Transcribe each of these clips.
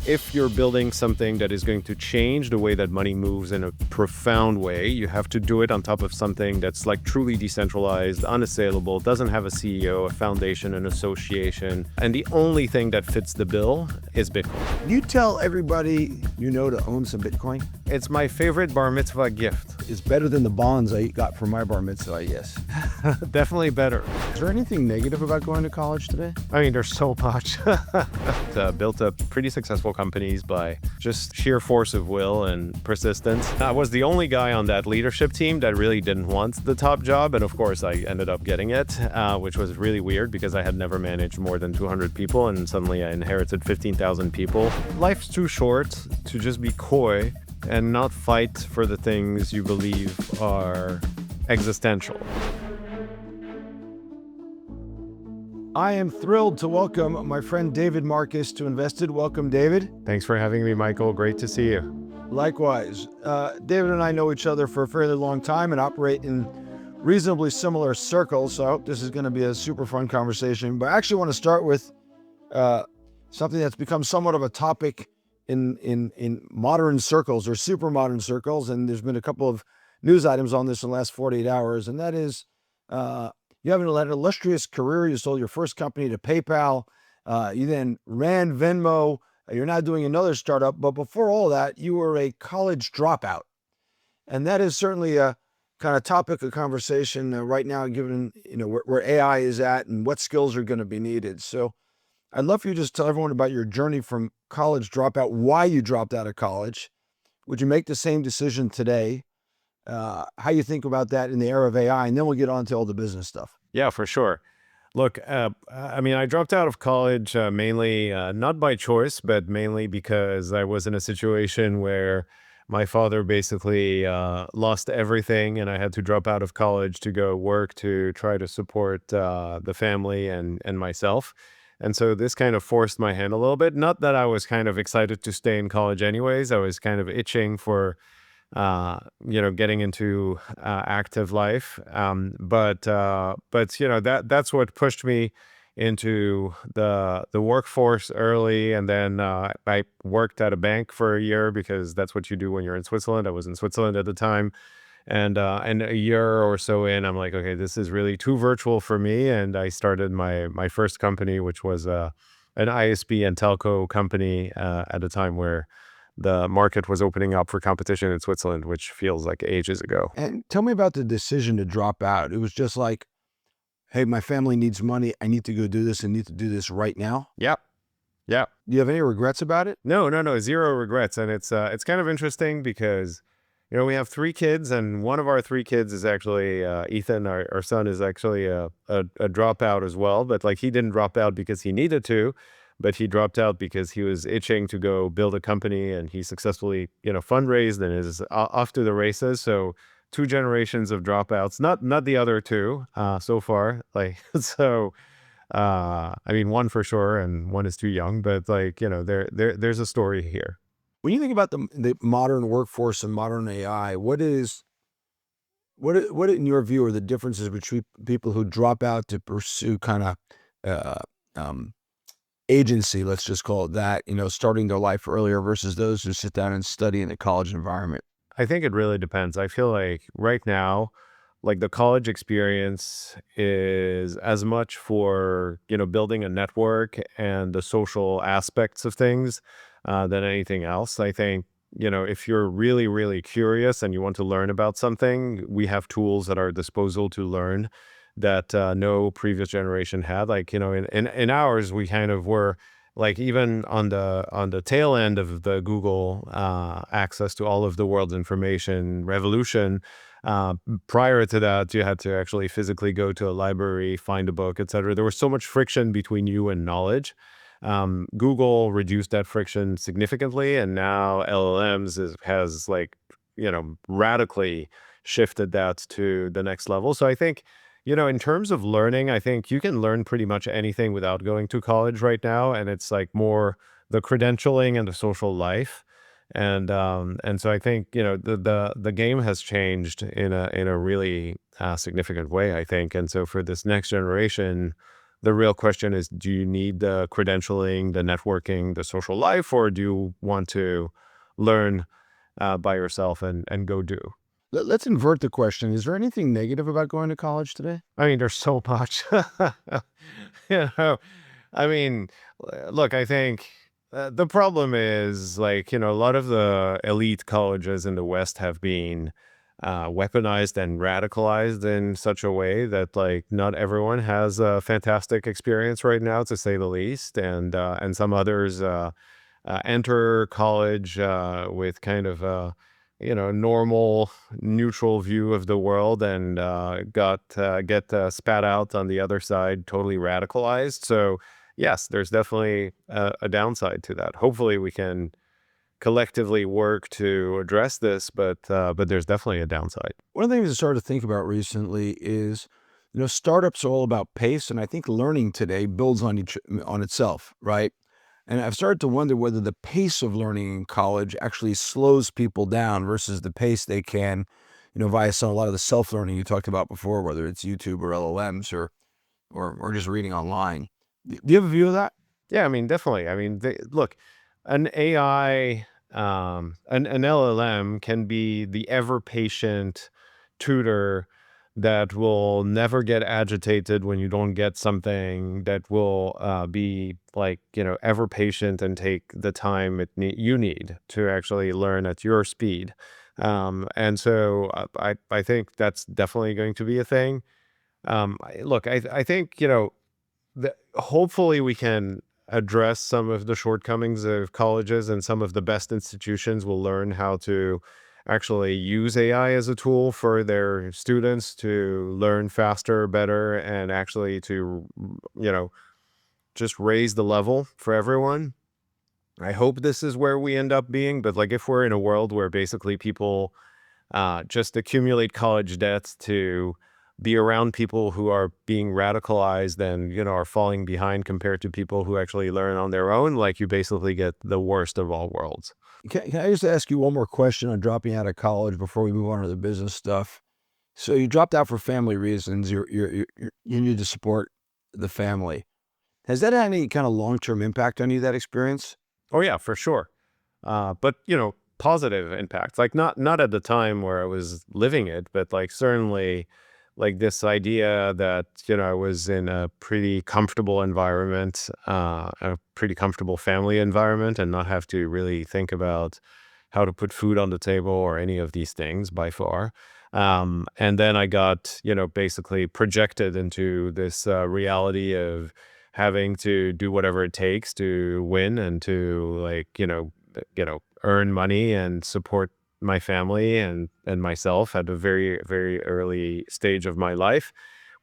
if you're building something that is going to change the way that money moves in a profound way, you have to do it on top of something that's like truly decentralized, unassailable, doesn't have a CEO, a foundation, an association, and the only thing that fits the bill is Bitcoin. You tell everybody you know to own some Bitcoin? It's my favorite bar mitzvah gift. It's better than the bonds I got for my bar mitzvah, yes. Definitely better. Is there anything negative about going to college today? I mean, there's so much. Built up pretty successful companies by just sheer force of will and persistence. I was the only guy on that leadership team that really didn't want the top job. And of course, I ended up getting it, which was really weird because I had never managed more than 200 people. And suddenly I inherited 15,000 people. Life's too short to just be coy and not fight for the things you believe are existential. I am thrilled to welcome my friend David Marcus to Invested. Welcome, David. Thanks for having me, Michael. Great to see you. Likewise. David and I know each other for a fairly long time and operate in reasonably similar circles, so I hope this is going to be a super fun conversation. But I actually want to start with something that's become somewhat of a topic in modern circles or super modern circles, and there's been a couple of news items on this in the last 48 hours, and that is you have an illustrious career. You sold your first company to PayPal. You then ran Venmo. You're now doing another startup. But before all that, you were a college dropout. And that is certainly a kind of topic of conversation right now, given where AI is at and what skills are going to be needed. So I'd love for you to just tell everyone about your journey from college dropout, why you dropped out of college. Would you make the same decision today? How you think about that in the era of AI, and then we'll get on to all the business stuff. Yeah, for sure. Look, I mean, I dropped out of college mainly not by choice, but mainly because I was in a situation where my father basically lost everything, and I had to drop out of college to go work to try to support the family and myself. And so this kind of forced my hand a little bit. Not that I was kind of excited to stay in college anyways. I was kind of itching for getting into active life. But that's what pushed me into the workforce early. And then I worked at a bank for a year because that's what you do when you're in Switzerland. I was in Switzerland at the time. And a year or so in, I'm like, okay, this is really too virtual for me. And I started my first company, which was an ISP and telco company at a time where the market was opening up for competition in Switzerland, which feels like ages ago. And tell me about the decision to drop out. It was just like, hey, my family needs money. I need to go do this and need to do this right now. Yep. Yeah. Do you have any regrets about it? No, zero regrets. And it's kind of interesting because, we have 3 kids, and one of our 3 kids is actually Ethan, our son, is actually a dropout as well. But like, he didn't drop out because he needed to, but he dropped out because he was itching to go build a company, and he successfully, fundraised and is off to the races. So 2 generations of dropouts, not the other 2 so far. Like, so, I mean, 1 for sure, and 1 is too young, but like, there's a story here. When you think about the modern workforce and modern AI, what in your view are the differences between people who drop out to pursue kind of agency, let's just call it that, starting their life earlier versus those who sit down and study in the college environment? I think it really depends. I feel like right now, like the college experience is as much for, building a network and the social aspects of things than anything else. I think, if you're really, really curious and you want to learn about something, we have tools at our disposal to learn that no previous generation had. Like, in ours, we kind of were like, even on the tail end of the Google access to all of the world's information revolution. Prior to that, you had to actually physically go to a library, find a book, etc. There was so much friction between you and knowledge. Google reduced that friction significantly, and now LLMs has like, radically shifted that to the next level. So I think, in terms of learning, I think you can learn pretty much anything without going to college right now, and it's like more the credentialing and the social life. And so I think, the game has changed in a really significant way, I think. And so for this next generation, the real question is, do you need the credentialing, the networking, the social life, or do you want to learn by yourself and go do? Let's invert the question. Is there anything negative about going to college today? I mean, there's so much. you know, I mean, look, I think the problem is like, a lot of the elite colleges in the West have been weaponized and radicalized in such a way that like not everyone has a fantastic experience right now, to say the least, and some others enter college with kind of a normal neutral view of the world and get spat out on the other side, totally radicalized. So yes, there's definitely a downside to that. Hopefully we can collectively work to address this, but there's definitely a downside. One of the things I started to think about recently is, startups are all about pace, and I think learning today builds on itself, right? And I've started to wonder whether the pace of learning in college actually slows people down versus the pace they can, via a lot of the self-learning you talked about before, whether it's YouTube or LLMs or just reading online. Do you have a view of that? Yeah, I mean, definitely. I mean, look, an AI, an LLM can be the ever patient tutor that will never get agitated when you don't get something, that will be like, ever patient and take the time you need to actually learn at your speed. And so I think that's definitely going to be a thing. Look, I think, hopefully we can address some of the shortcomings of colleges, and some of the best institutions will learn how to actually use AI as a tool for their students to learn faster, better, and actually to, just raise the level for everyone. I hope this is where we end up being, but like if we're in a world where basically people just accumulate college debts to be around people who are being radicalized and are falling behind compared to people who actually learn on their own, like you basically get the worst of all worlds. Can I just ask you one more question on dropping out of college before we move on to the business stuff? So you dropped out for family reasons. You need to support the family. Has that had any kind of long-term impact on you, that experience? Oh yeah, for sure. But positive impacts, like not at the time where I was living it, but like certainly like this idea that I was in a pretty comfortable environment, a pretty comfortable family environment, and not have to really think about how to put food on the table or any of these things by far. And then I got basically projected into this reality of having to do whatever it takes to win and to like earn money and support my family and myself at a very, very early stage of my life,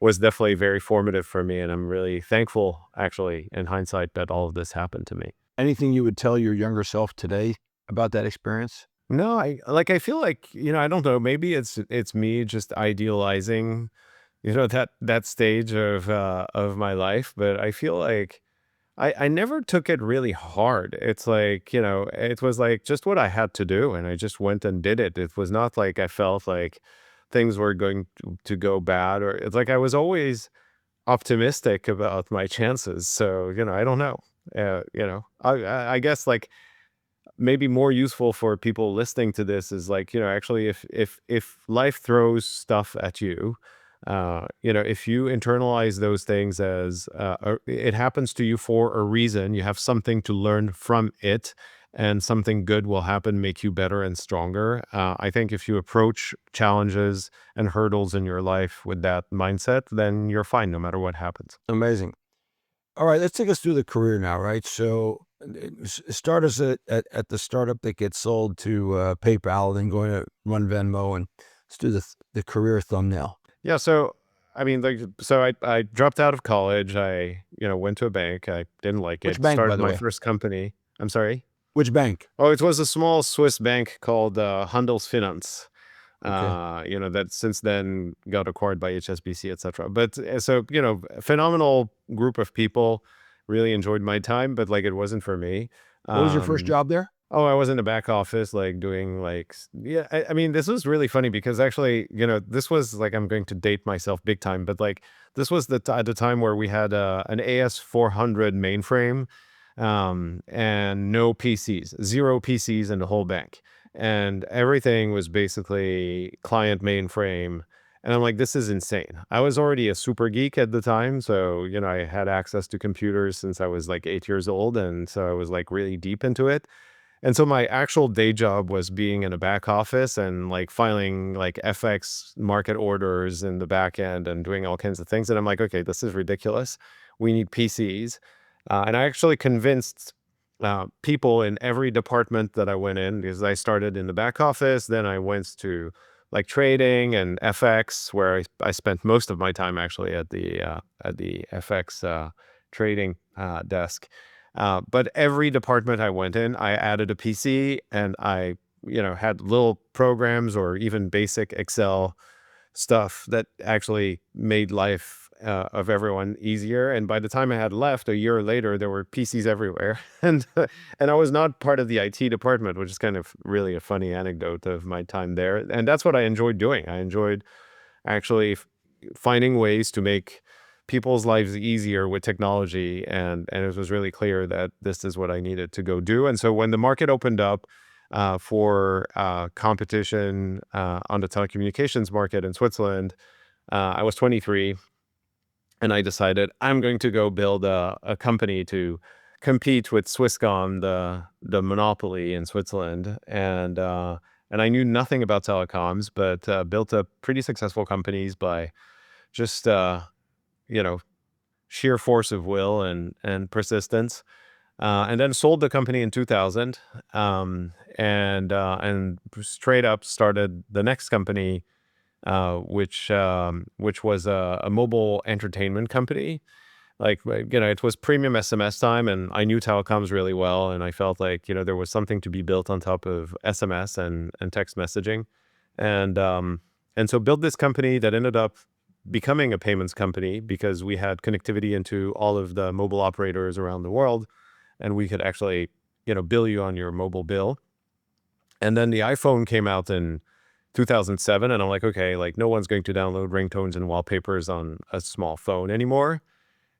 was definitely very formative for me. And I'm really thankful, actually, in hindsight, that all of this happened to me. Anything you would tell your younger self today about that experience? No, I feel like, I don't know, maybe it's me just idealizing, that stage of my life, but I feel like I never took it really hard. It's like, it was like just what I had to do, and I just went and did it. It was not like I felt like things were going to go bad, or it's like I was always optimistic about my chances. So, I don't know. I guess like maybe more useful for people listening to this is like, actually if life throws stuff at you, if you internalize those things as it happens to you for a reason, you have something to learn from it, and something good will happen, make you better and stronger. I think if you approach challenges and hurdles in your life with that mindset, then you're fine no matter what happens. Amazing. All right, let's take us through the career now, right? So start us at the startup that gets sold to PayPal, then going to run Venmo, and let's do the career thumbnail. Yeah, so I mean, like, so I dropped out of college. I went to a bank. I didn't like Which it. bank, by Started the my way? first company. I'm sorry. Which bank? Oh, it was a small Swiss bank called Handelsfinanz. Okay. That since then got acquired by HSBC, etc. But so a phenomenal group of people. Really enjoyed my time, but like it wasn't for me. What was your first Um, job there? Oh, I was in the back office, like doing like, yeah. I mean, this was really funny because actually, this was like, I'm going to date myself big time, but like, this was at the time where we had an AS400 mainframe, and no PCs, zero PCs in the whole bank, and everything was basically client mainframe. And I'm like, this is insane. I was already a super geek at the time, so I had access to computers since I was like 8 years old, and so I was like really deep into it. And so my actual day job was being in a back office and like filing like FX market orders in the back end and doing all kinds of things. And I'm like, okay, this is ridiculous. We need PCs. And I actually convinced people in every department that I went in, because I started in the back office. Then I went to like trading and FX, where I spent most of my time actually at the FX trading desk. But every department I went in, I added a PC, and I, had little programs or even basic Excel stuff that actually made life of everyone easier. And by the time I had left a year later, there were PCs everywhere, and and I was not part of the IT department, which is kind of really a funny anecdote of my time there. And that's what I enjoyed doing. I enjoyed actually finding ways to make people's lives easier with technology, and it was really clear that this is what I needed to go do. And so when the market opened up for competition on the telecommunications market in Switzerland, I was 23, and I decided I'm going to go build a company to compete with Swisscom, the monopoly in Switzerland. And I knew nothing about telecoms, but built up pretty successful companies by just you know sheer force of will and persistence. And then sold the company in 2000, and straight up started the next company, which was a mobile entertainment company. It was premium SMS time, and I knew telecoms really well, and I felt like there was something to be built on top of SMS and text messaging, and so built this company that ended up becoming a payments company because we had connectivity into all of the mobile operators around the world, and we could actually bill you on your mobile bill. And then the iPhone came out in 2007, and I'm like, okay, like no one's going to download ringtones and wallpapers on a small phone anymore.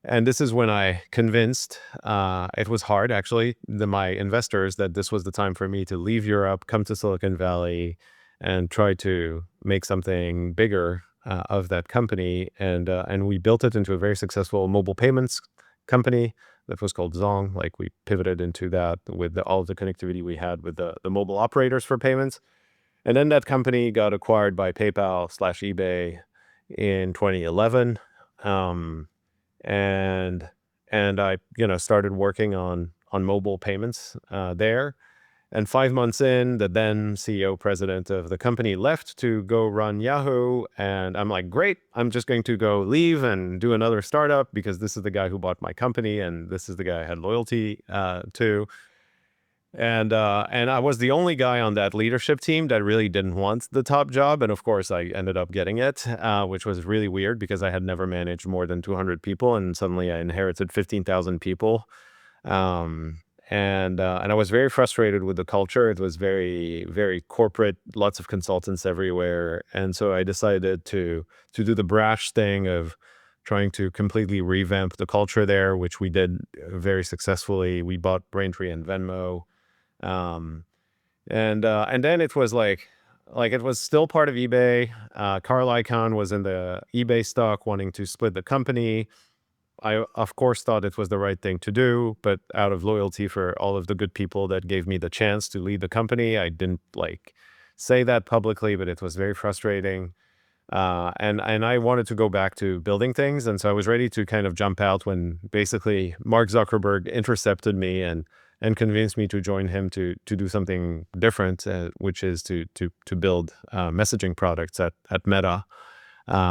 And this is when I convinced, it was hard actually, my investors, that this was the time for me to leave Europe, come to Silicon Valley, and try to make something bigger of that company. And we built it into a very successful mobile payments company that was called Zong. Like we pivoted into that with all of the connectivity we had with the mobile operators for payments. And then that company got acquired by PayPal slash eBay in 2011. Um, and and I started working on mobile payments there. And 5 months in, the then CEO president of the company left to go run Yahoo, and I'm like, great, I'm just going to go leave and do another startup because this is the guy who bought my company, and this is the guy I had loyalty to. And I was the only guy on that leadership team that really didn't want the top job. And of course, I ended up getting it, which was really weird because I had never managed more than 200 people. And suddenly I inherited 15,000 people. And I was very frustrated with the culture. It was very, very corporate, lots of consultants everywhere. And so I decided to do the brash thing of trying to completely revamp the culture there, which we did very successfully. We bought Braintree and Venmo. Um, and then it was like it was still part of eBay. Carl Icahn was in the eBay stock, wanting to split the company. I of course thought it was the right thing to do, but out of loyalty for all of the good people that gave me the chance to lead the company, I didn't like say that publicly, but it was very frustrating. And I wanted to go back to building things, and so I was ready to kind of jump out when basically Mark Zuckerberg intercepted me and convinced me to join him to do something different, which is to build messaging products at Meta,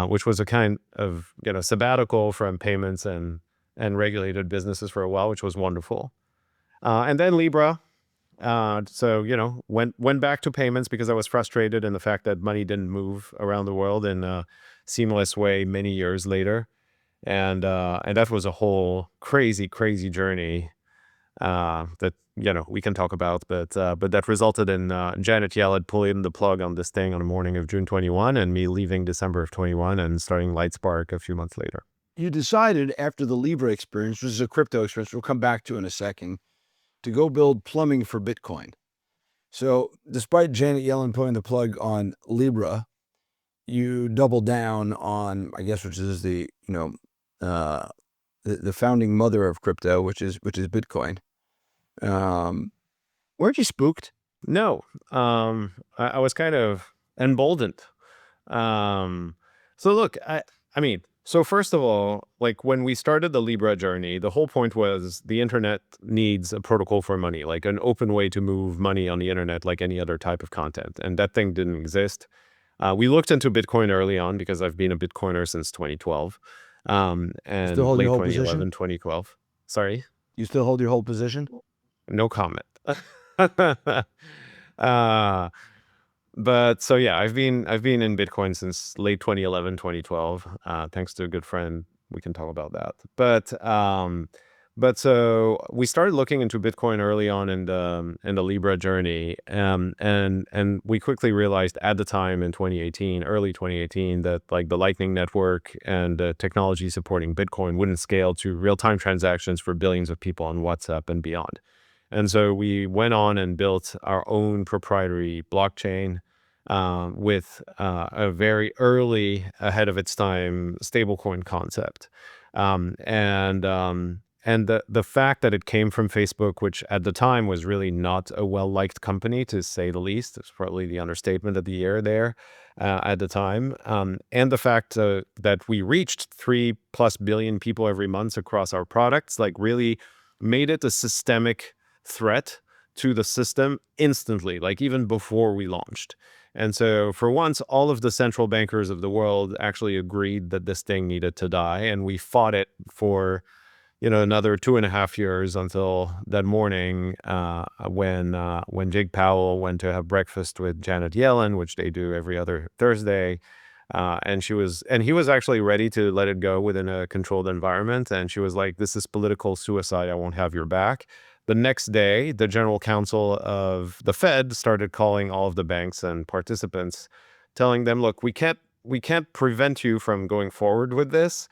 which was a kind of sabbatical from payments and regulated businesses for a while, which was wonderful. And then Libra. So went back to payments because I was frustrated in the fact that money didn't move around the world in a seamless way many years later, and that was a whole crazy journey. that we can talk about, but that resulted in Janet Yellen pulling the plug on this thing on the morning of June 21, and me leaving December of 21 and starting Lightspark a few months later. You decided after the Libra experience, which is a crypto experience we'll come back to in a second, to go build plumbing for Bitcoin. So despite Janet Yellen pulling the plug on Libra, you doubled down on, I guess, which is the the founding mother of crypto, which is Bitcoin. Weren't you spooked? No, I was kind of emboldened. So look, I mean, so first of all, like when we started the Libra journey, the whole point was the internet needs a protocol for money, like an open way to move money on the internet, like any other type of content. And that thing didn't exist. We looked into Bitcoin early on because I've been a Bitcoiner since 2012, Still and hold your late whole position? 2011, 2012. Sorry, You still hold your whole position? no comment. uh, But so yeah, I've been in Bitcoin since late 2011, 2012. Thanks to a good friend. We can talk about that. But so we started looking into Bitcoin early on in the Libra journey. And we quickly realized at the time in 2018, early 2018, that like the Lightning Network and the technology supporting Bitcoin wouldn't scale to real-time transactions for billions of people on WhatsApp and beyond. And so we went on and built our own proprietary blockchain with a very early, ahead of its time, stablecoin concept. And the fact that it came from Facebook, which at the time was really not a well-liked company, to say the least, it's probably the understatement of the year there at the time. And the fact that we reached 3+ billion people every month across our products, like really made it a systemic threat to the system instantly, like even before we launched. And so for once, all of the central bankers of the world actually agreed that this thing needed to die. And we fought it for, another 2.5 years until that morning when Jake Powell went to have breakfast with Janet Yellen, which they do every other Thursday. And he was actually ready to let it go within a controlled environment. And she was like, "This is political suicide. I won't have your back." The next day, the general counsel of the Fed started calling all of the banks and participants, telling them, "Look, we can't prevent you from going forward with this,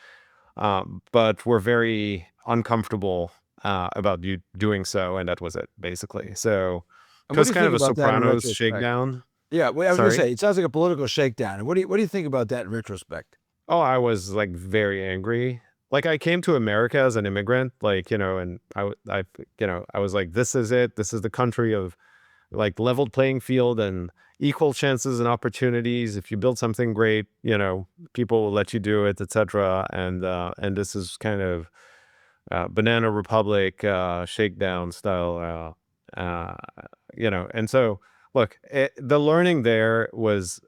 but we're very uncomfortable about you doing so." And that was it, basically. So it And what was do you kind of think a about that in Sopranos retrospect? shakedown. Yeah, well, I was gonna Sorry. say, it sounds like a political shakedown. And what do you think about that in retrospect? Oh, I was like very angry. Like I came to America as an immigrant, like, and I was like, this is it. This is the country of like leveled playing field and equal chances and opportunities. If you build something great, people will let you do it, etc. And this is kind of Banana Republic shakedown style. And so look, the learning there was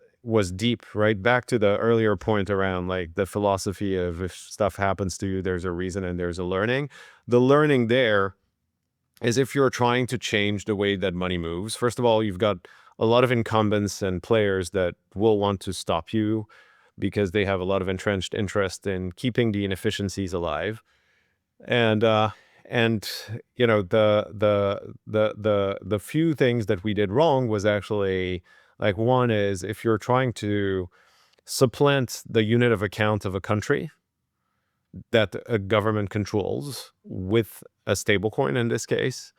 deep, right? Back to the earlier point around like the philosophy of if stuff happens to you, there's a reason and there's a learning. The learning there is if you're trying to change the way that money moves, first of all, you've got a lot of incumbents and players that will want to stop you because they have a lot of entrenched interest in keeping the inefficiencies alive. And uh and the few things that we did wrong was actually, like, one is if you're trying to supplant the unit of account of a country that a government controls with a stablecoin in this case,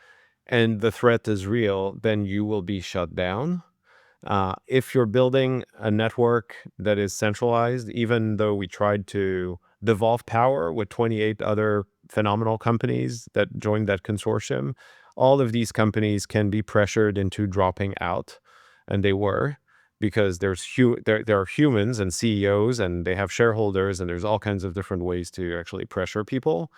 and the threat is real, then you will be shut down. If you're building a network that is centralized, even though we tried to devolve power with 28 other phenomenal companies that joined that consortium, all of these companies can be pressured into dropping out. And they were, because there are humans and CEOs and they have shareholders, and there's all kinds of different ways to actually pressure people.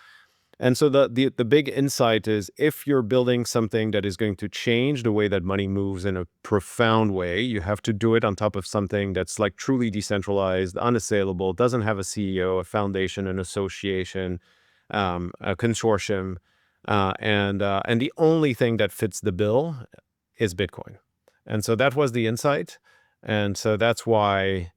And so the big insight is, if you're building something that is going to change the way that money moves in a profound way, you have to do it on top of something that's like truly decentralized, unassailable, doesn't have a CEO, a foundation, an association, a consortium, and the only thing that fits the bill is Bitcoin. And so that was the insight, and so that's why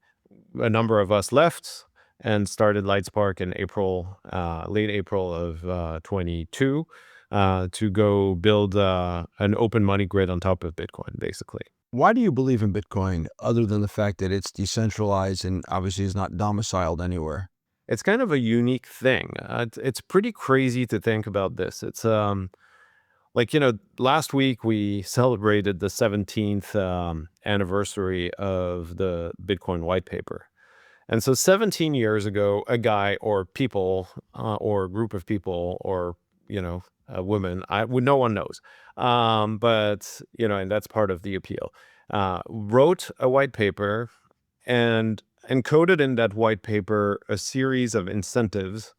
a number of us left and started Lightspark in April, late April of 22. to go build an open money grid on top of Bitcoin, basically. Why do you believe in Bitcoin other than the fact that it's decentralized and obviously is not domiciled anywhere? It's kind of a unique thing. It's pretty crazy to think about this. It's like, last week we celebrated the 17th anniversary of the Bitcoin white paper. And so 17 years ago, a guy or people or a group of people or, a woman, no one knows. But, and that's part of the appeal, wrote a white paper and encoded in that white paper a series of incentives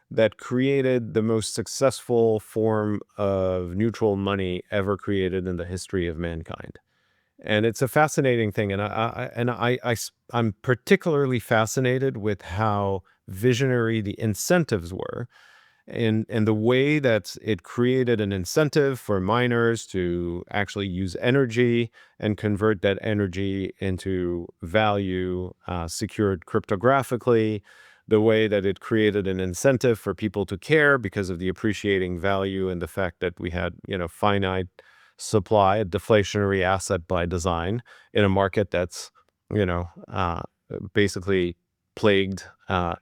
that created the most successful form of neutral money ever created in the history of mankind. And it's a fascinating thing, and I'm particularly fascinated with how visionary the incentives were, and the way that it created an incentive for miners to actually use energy and convert that energy into value, secured cryptographically. The way that it created an incentive for people to care because of the appreciating value and the fact that we had, finite supply, a deflationary asset by design in a market that's, you know, uh, basically plagued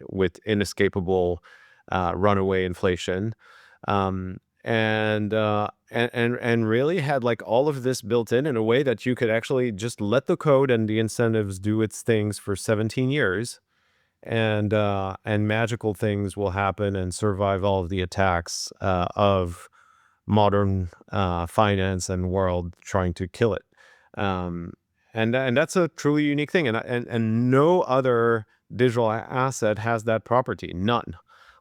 with inescapable runaway inflation, and really had like all of this built in a way that you could actually just let the code and the incentives do its things for 17 years, and magical things will happen and survive all of the attacks of modern finance and world trying to kill it. Um, and that's a truly unique thing, and no other digital asset has that property. None.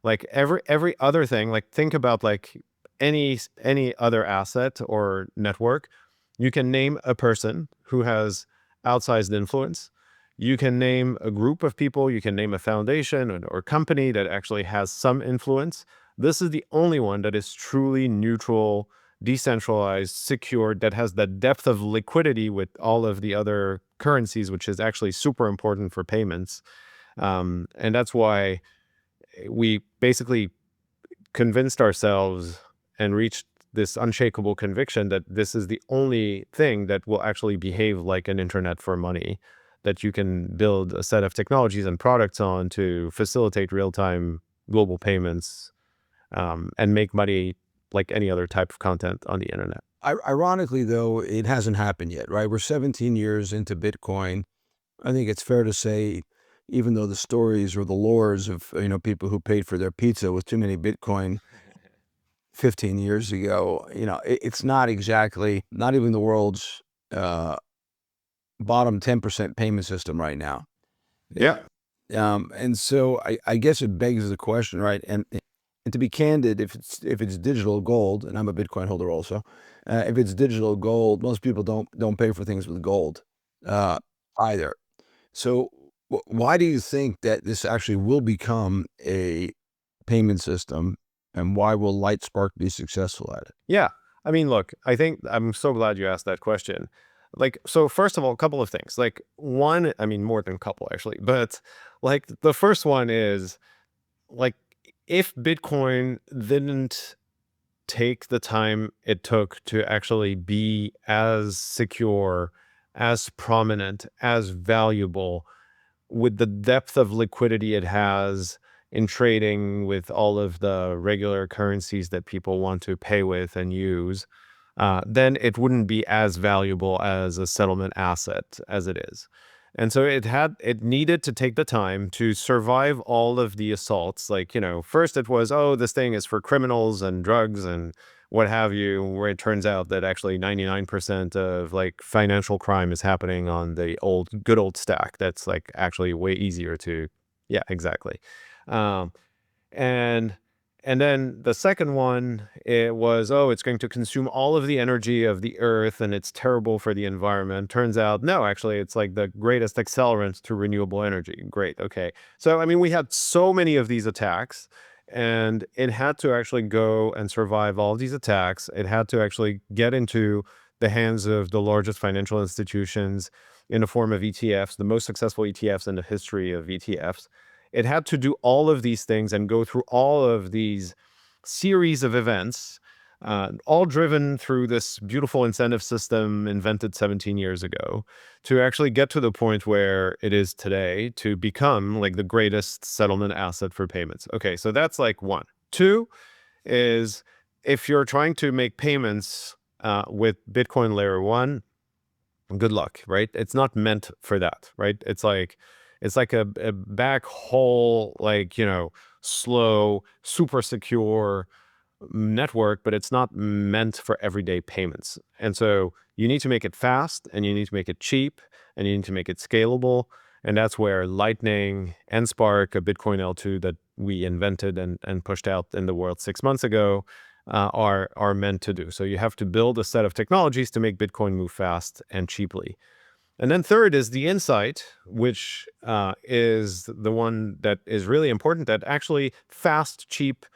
Like every other thing. Like think about like any other asset or network. You can name a person who has outsized influence. You can name a group of people. You can name a foundation or company that actually has some influence. This is the only one that is truly neutral, decentralized, secured, that has the depth of liquidity with all of the other currencies, which is actually super important for payments. And that's why we basically convinced ourselves and reached this unshakable conviction that this is the only thing that will actually behave like an internet for money, that you can build a set of technologies and products on to facilitate real-time global payments, and make money like any other type of content on the internet. Ironically, though, it hasn't happened yet, right? We're 17 years into Bitcoin. I think it's fair to say, even though the stories or the lores of people who paid for their pizza with too many Bitcoin 15 years ago, it's not exactly not even the world's uh, bottom 10% payment system right now. Yeah. And so I guess it begs the question, right? And to be candid, if it's digital gold, and I'm a Bitcoin holder also, if it's digital gold, most people don't pay for things with gold uh, either. So why do you think that this actually will become a payment system, and why will Lightspark be successful at it? Yeah. I mean, look, I think I'm so glad you asked that question. Like, so first of all, a couple of things. Like, one, I mean, more than a couple actually, but like the first one is like, if Bitcoin didn't take the time it took to actually be as secure, as prominent, as valuable, with the depth of liquidity it has in trading with all of the regular currencies that people want to pay with and use, then it wouldn't be as valuable as a settlement asset as it is. And so it needed to take the time to survive all of the assaults. Like, first it was, oh, this thing is for criminals and drugs and what have you, where it turns out that actually 99% of like financial crime is happening on the good old stack. That's like actually way easier to, yeah, exactly. Um, and and then the second one, it was, oh, it's going to consume all of the energy of the earth and it's terrible for the environment. Turns out, no, actually, it's like the greatest accelerant to renewable energy. Great. Okay. So, I mean, we had so many of these attacks, and it had to actually go and survive all these attacks. It had to actually get into the hands of the largest financial institutions in the form of ETFs, the most successful ETFs in the history of ETFs. It had to do all of these things and go through all of these series of events all driven through this beautiful incentive system invented 17 years ago to actually get to the point where it is today to become like the greatest settlement asset for payments. Okay, so that's like one. Two is if you're trying to make payments with Bitcoin layer one, good luck, right? It's not meant for that, right? It's like a back hole, like, slow, super secure network, but it's not meant for everyday payments. And so you need to make it fast, and you need to make it cheap, and you need to make it scalable. And that's where Lightning and Spark, a Bitcoin L2 that we invented and pushed out in the world 6 months ago, are meant to do. So you have to build a set of technologies to make Bitcoin move fast and cheaply. And then third is the insight, which is the one that is really important, that actually fast, cheap,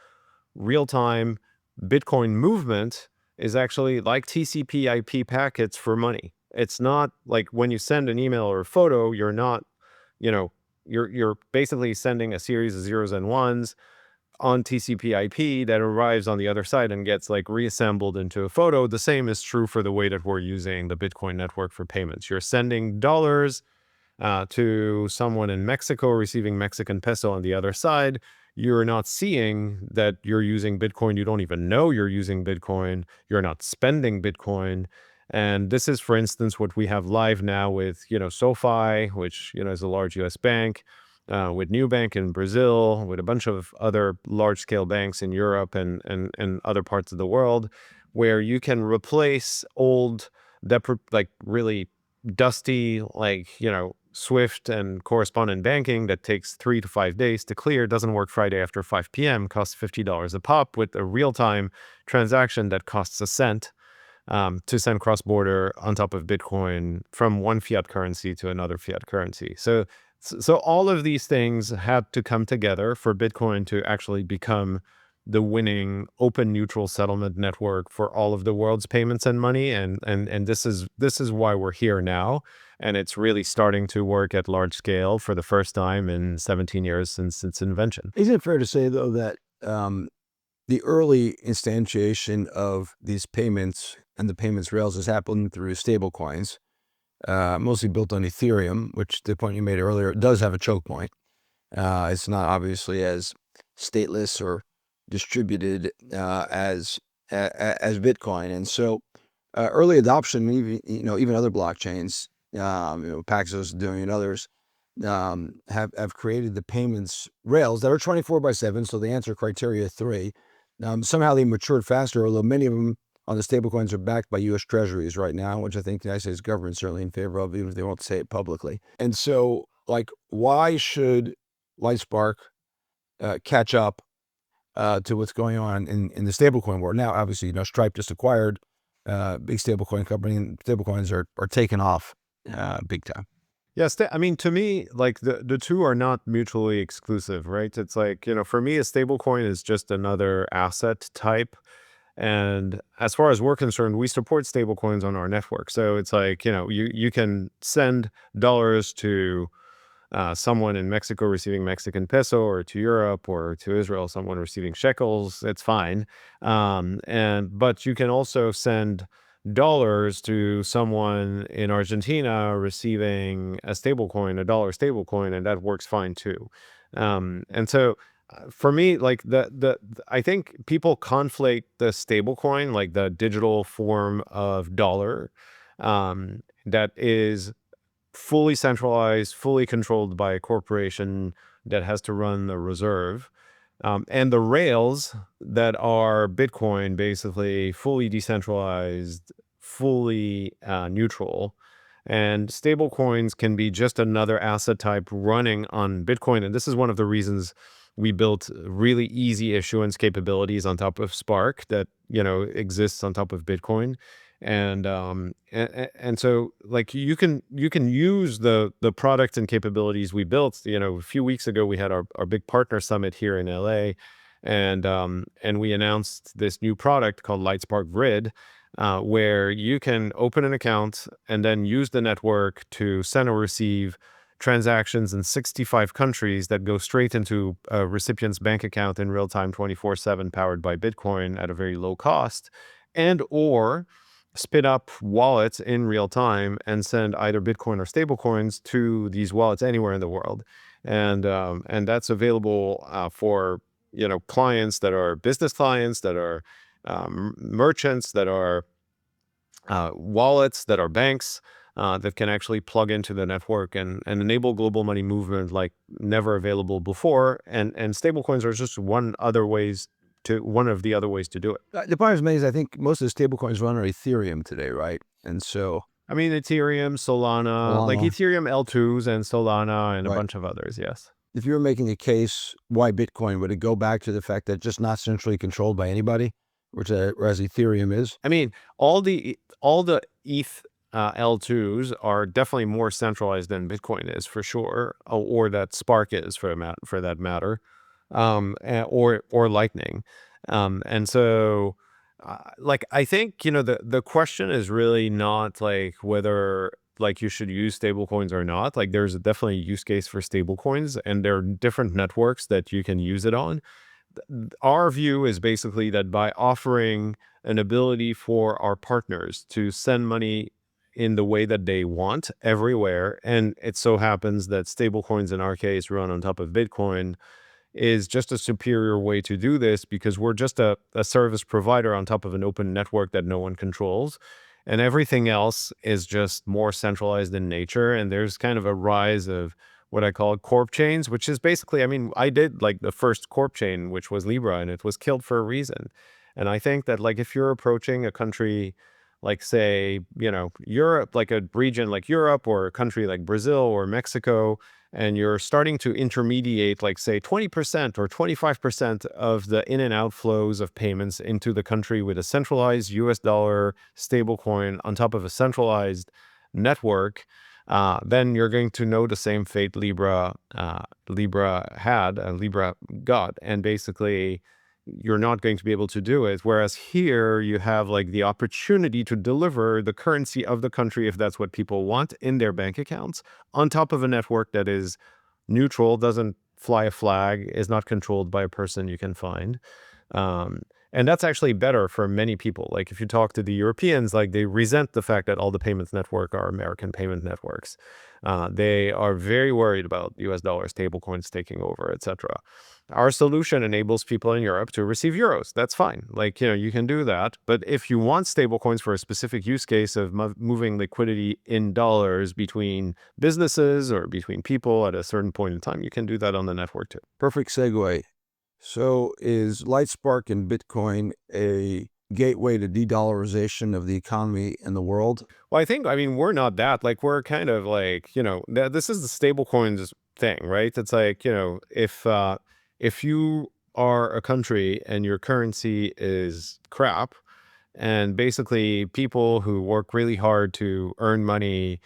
real-time Bitcoin movement is actually like TCP/IP packets for money. It's not like when you send an email or a photo, you're not, you know, you're basically sending a series of zeros and ones on TCP/IP that arrives on the other side and gets like reassembled into a photo. The same is true for the way that we're using the Bitcoin network for payments. You're sending dollars to someone in Mexico receiving Mexican peso on the other side. You're not seeing that you're using Bitcoin. You don't even know you're using Bitcoin. You're not spending Bitcoin. And this is, for instance, what we have live now with, SoFi, which, is a large US bank, with Nubank in Brazil, with a bunch of other large scale banks in Europe and other parts of the world, where you can replace old, like really dusty, like, Swift and correspondent banking that takes 3 to 5 days to clear, doesn't work Friday after 5 p.m., costs $50 a pop, with a real-time transaction that costs a cent to send cross-border on top of Bitcoin from one fiat currency to another fiat currency. So all of these things had to come together for Bitcoin to actually become the winning open neutral settlement network for all of the world's payments and money. And this is why we're here now. And it's really starting to work at large scale for the first time in 17 years since its invention. Isn't it fair to say, though, that the early instantiation of these payments and the payments rails has happened through stablecoins, mostly built on Ethereum, which, the point you made earlier, does have a choke point. It's not obviously as stateless or distributed as Bitcoin, and so early adoption, even other blockchains, Paxos doing and others, have created the payments rails that are 24/7. So the answer criteria 3. Somehow they matured faster, although many of them on the stablecoins are backed by U.S. Treasuries right now, which I think the United States government is certainly in favor of, even if they won't say it publicly. And so, like, why should Lightspark catch up to what's going on in the stablecoin world? Now, obviously, Stripe just acquired big stablecoin company, and stablecoins are taking off big time. Yes, I mean, to me, like the two are not mutually exclusive, right? It's like, for me, a stablecoin is just another asset type. And as far as we're concerned, we support stablecoins on our network. So it's like, you can send dollars to someone in Mexico receiving Mexican peso, or to Europe, or to Israel, someone receiving shekels. It's fine. But you can also send dollars to someone in Argentina receiving a stablecoin, a dollar stablecoin, and that works fine too. And so for me, like I think people conflate the stablecoin, like the digital form of dollar, that is fully centralized, fully controlled by a corporation that has to run the reserve, and the rails that are Bitcoin, basically fully decentralized, fully neutral. And stable coins can be just another asset type running on Bitcoin. And this is one of the reasons we built really easy issuance capabilities on top of Spark that, exists on top of Bitcoin. And so, like, you can use the products and capabilities we built. A few weeks ago we had our big partner summit here in LA, and we announced this new product called Lightspark Grid, where you can open an account and then use the network to send or receive transactions in 65 countries that go straight into a recipient's bank account in real time 24/7 powered by Bitcoin at a very low cost, and or spin up wallets in real time and send either Bitcoin or stablecoins to these wallets anywhere in the world. And that's available for clients that are business clients, that are merchants, that are wallets, that are banks, that can actually plug into the network and enable global money movement like never available before. And stablecoins are just one of the other ways to do it. The point is, I think most of the stable coins run on Ethereum today, right? And so, I mean, Ethereum, Solana, like Solana, Ethereum L2s and Solana and a right. bunch of others. Yes. If you were making a case why Bitcoin, would it go back to the fact that it's just not centrally controlled by anybody, whereas Ethereum is? I mean, all the ETH L2s are definitely more centralized than Bitcoin is for sure, or that Spark is for that matter, or Lightning, and so. Like I think the question is really not like whether like you should use stablecoins or not. Like there's definitely a use case for stablecoins, and there are different networks that you can use it on. Our view is basically that by offering an ability for our partners to send money in the way that they want everywhere, and it so happens that stablecoins in our case run on top of Bitcoin, is just a superior way to do this because we're just a service provider on top of an open network that no one controls. And everything else is just more centralized in nature. And there's kind of a rise of what I call corp chains, which is basically, I mean, I did like the first corp chain, which was Libra, and it was killed for a reason. And I think that like if you're approaching a country like say, Europe, like a region like Europe or a country like Brazil or Mexico, and you're starting to intermediate like say 20% or 25% of the in and out flows of payments into the country with a centralized US dollar stablecoin on top of a centralized network, then you're going to know the same fate Libra got. And basically you're not going to be able to do it. Whereas here you have like the opportunity to deliver the currency of the country, if that's what people want, in their bank accounts on top of a network that is neutral, doesn't fly a flag, is not controlled by a person you can find. And that's actually better for many people. Like if you talk to the Europeans, like they resent the fact that all the payments network are American payment networks. They are very worried about US dollar stablecoins taking over, etc. Our solution enables people in Europe to receive euros. That's fine. Like, you can do that. But if you want stablecoins for a specific use case of moving liquidity in dollars between businesses or between people at a certain point in time, you can do that on the network too. Perfect segue. So is Lightspark and Bitcoin a gateway to de-dollarization of the economy and the world? Well, I mean, we're not that. Like, we're kind of like, this is the stablecoins thing, right? It's like, if you are a country and your currency is crap, and basically people who work really hard to earn money,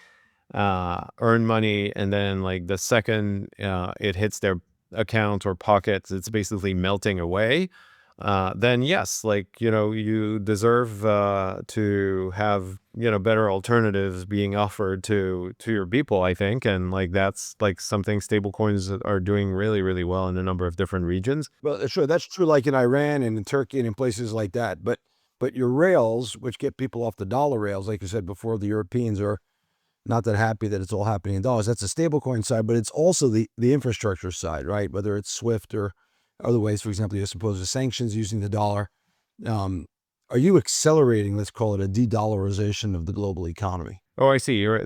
and then like the second it hits their account or pockets, it's basically melting away. Then yes, like you deserve to have better alternatives being offered to your people, I think. And like that's like something stablecoins are doing really, really well in a number of different regions. Well, sure, that's true like in Iran and in Turkey and in places like that. But your rails, which get people off the dollar rails, like you said before, the Europeans are not that happy that it's all happening in dollars. That's the stablecoin side, but it's also the infrastructure side, right? Whether it's SWIFT or other ways, for example, you suppose the sanctions using the dollar. Um, are you accelerating, let's call it a de-dollarization of the global economy? Oh, I see. You're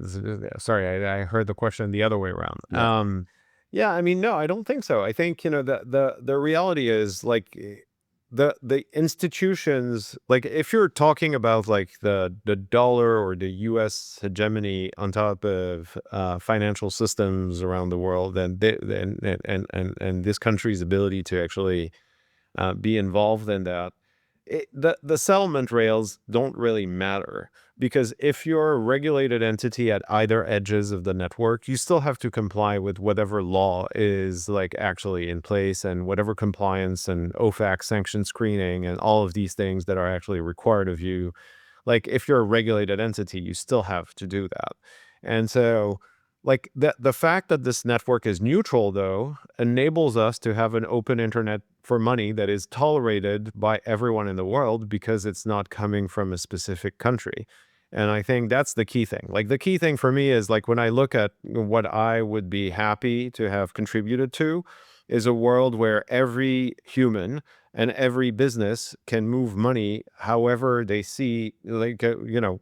sorry. I heard the question the other way around. Yeah. Yeah. I mean, no, I don't think so. I think the reality is like the institutions. Like if you're talking about like the dollar or the U.S. hegemony on top of financial systems around the world, and this country's ability to actually be involved in that. The settlement rails don't really matter because if you're a regulated entity at either edges of the network, you still have to comply with whatever law is like actually in place, and whatever compliance and OFAC sanction screening and all of these things that are actually required of you. Like if you're a regulated entity, you still have to do that. And so like the fact that this network is neutral, though, enables us to have an open internet for money that is tolerated by everyone in the world because it's not coming from a specific country. And I think that's the key thing. Like the key thing for me is like when I look at what I would be happy to have contributed to is a world where every human and every business can move money however they see, like,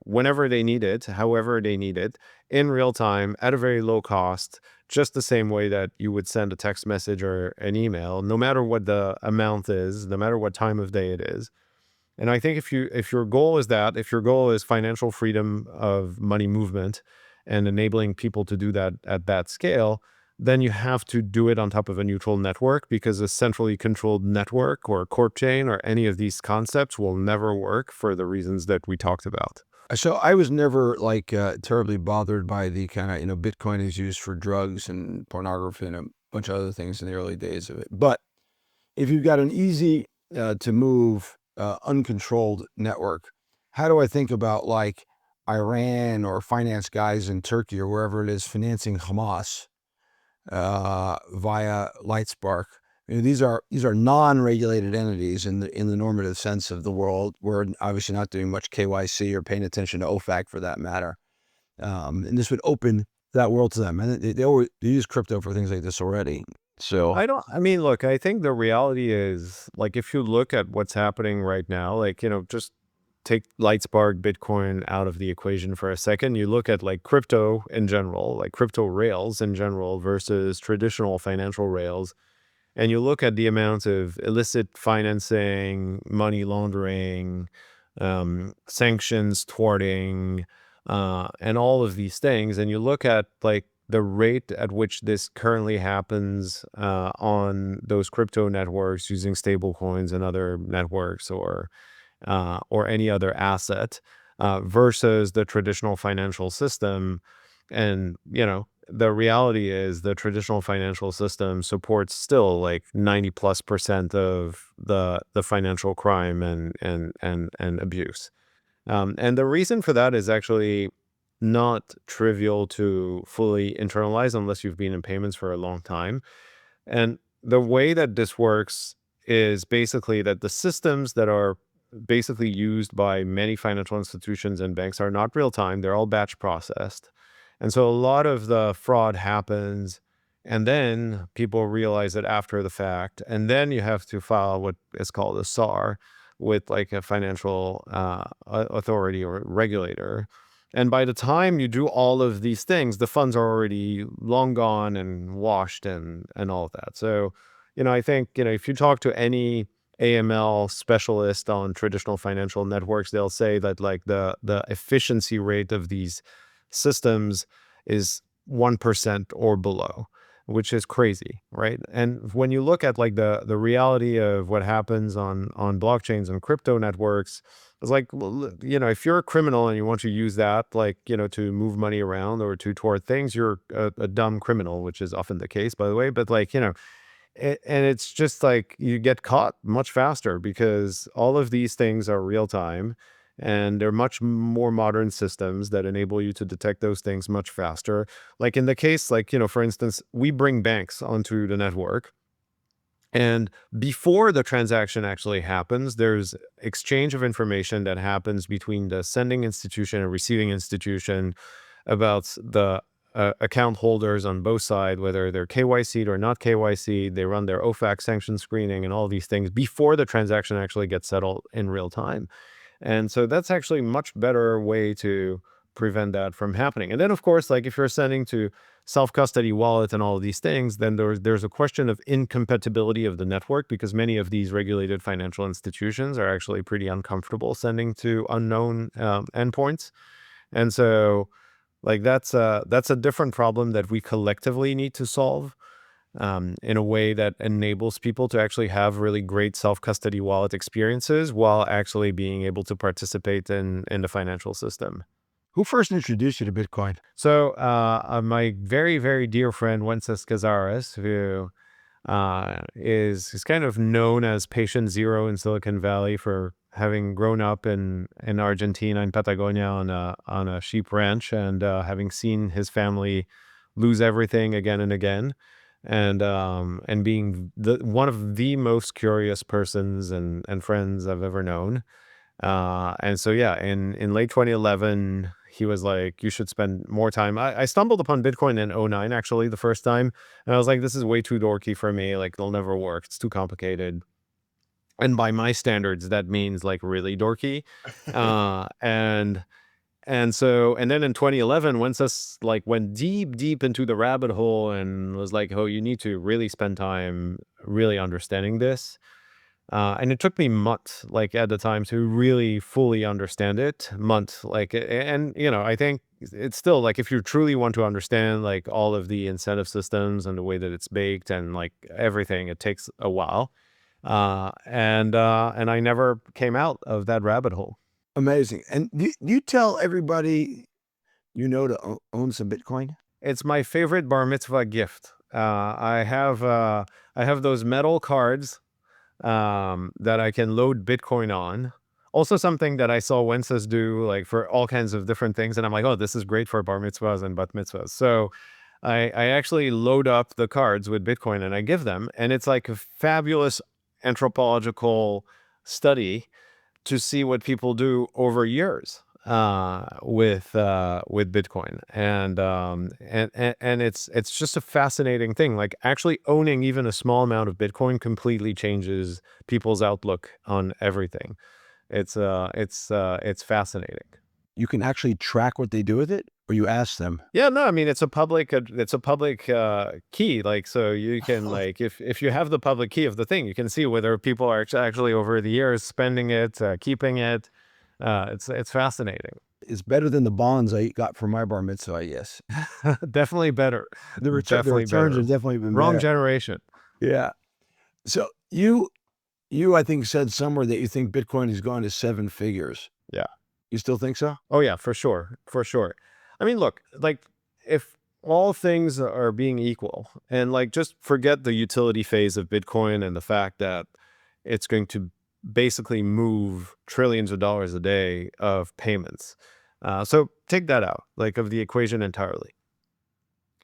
whenever they need it, however they need it, in real time at a very low cost, just the same way that you would send a text message or an email, no matter what the amount is, no matter what time of day it is. And I think if your goal is that, if your goal is financial freedom of money movement and enabling people to do that at that scale, then you have to do it on top of a neutral network, because a centrally controlled network or corp chain or any of these concepts will never work for the reasons that we talked about. So I was never like terribly bothered by the kind of, Bitcoin is used for drugs and pornography and a bunch of other things in the early days of it. But if you've got an easy to move, uncontrolled network, how do I think about like Iran or finance guys in Turkey or wherever it is financing Hamas via Lightspark? These are non-regulated entities in the normative sense of the world. We're obviously not doing much KYC or paying attention to OFAC for that matter. And this would open that world to them. And they use crypto for things like this already. So I mean, look, I think the reality is, like, if you look at what's happening right now, like, just take Lightspark, Bitcoin out of the equation for a second. You look at like crypto in general, like crypto rails in general versus traditional financial rails. And you look at the amount of illicit financing, money laundering, sanctions thwarting, and all of these things. And you look at like the rate at which this currently happens on those crypto networks using stablecoins and other networks, or any other asset, versus the traditional financial system. And, the reality is the traditional financial system supports still like 90+% of the financial crime and abuse. And the reason for that is actually not trivial to fully internalize unless you've been in payments for a long time. And the way that this works is basically that the systems that are basically used by many financial institutions and banks are not real time, they're all batch processed. And so a lot of the fraud happens, and then people realize it after the fact. And then you have to file what is called a SAR with like a financial authority or regulator. And by the time you do all of these things, the funds are already long gone and washed and all of that. So, I think, if you talk to any AML specialist on traditional financial networks, they'll say that like the efficiency rate of these systems is 1% or below, which is crazy, right? And when you look at like the reality of what happens on blockchains and crypto networks, it's like, if you're a criminal and you want to use that, like, to move money around or to toward things, you're a dumb criminal, which is often the case, by the way. But like, and it's just like you get caught much faster because all of these things are real time, and they're much more modern systems that enable you to detect those things much faster. Like in the case, like, for instance, we bring banks onto the network. And before the transaction actually happens, there's exchange of information that happens between the sending institution and receiving institution about the account holders on both sides, whether they're KYC'd or not KYC'd. They run their OFAC sanction screening and all these things before the transaction actually gets settled in real time. And so that's actually a much better way to prevent that from happening. And then, of course, like if you're sending to self-custody wallet and all of these things, then there's a question of incompatibility of the network, because many of these regulated financial institutions are actually pretty uncomfortable sending to unknown endpoints. And so like that's a different problem that we collectively need to solve, in a way that enables people to actually have really great self-custody wallet experiences while actually being able to participate in the financial system. who first introduced you to Bitcoin? So my very, very dear friend Wences Cazares, who is kind of known as patient zero in Silicon Valley for having grown up in Argentina, in Patagonia, on a sheep ranch, and having seen his family lose everything again and again, and being one of the most curious persons and friends I've ever known. And so yeah, in late 2011, he was like, "You should spend more time." I stumbled upon Bitcoin in '09, actually, the first time, and I was like, "This is way too dorky for me. Like, it'll never work. It's too complicated." And by my standards, that means like really dorky. Uh, and and then in 2011, once us like went deep into the rabbit hole and was like, "Oh, you need to really spend time really understanding this." And it took me months, like at the time, to really fully understand it. Months, like, and I think it's still like if you truly want to understand like all of the incentive systems and the way that it's baked and like everything, it takes a while. And I never came out of that rabbit hole. Amazing. And do you tell everybody you know to own some Bitcoin? It's my favorite bar mitzvah gift. I have those metal cards that I can load Bitcoin on. Also, something that I saw Wences do, like for all kinds of different things, and I'm like, oh, this is great for bar mitzvahs and bat mitzvahs. So I actually load up the cards with Bitcoin and I give them, and it's like a fabulous anthropological study to see what people do over years with Bitcoin, and it's just a fascinating thing. Like actually owning even a small amount of Bitcoin completely changes people's outlook on everything. It's fascinating. You can actually track what they do with it, or you ask them. Yeah, no, I mean it's a public key. Like so you can like if you have the public key of the thing, you can see whether people are actually over the years spending it, keeping it. It's fascinating. It's better than the bonds I got for my bar mitzvah, I guess. Definitely better. The Definitely returns better. have definitely been Wrong better. generation. Yeah. So you I think said somewhere that you think Bitcoin has gone to 7 figures. Yeah. You still think so? Oh yeah, for sure. For sure. I mean, look, like if all things are being equal and like just forget the utility phase of Bitcoin and the fact that it's going to basically move trillions of dollars a day of payments. So take that out, like of the equation entirely.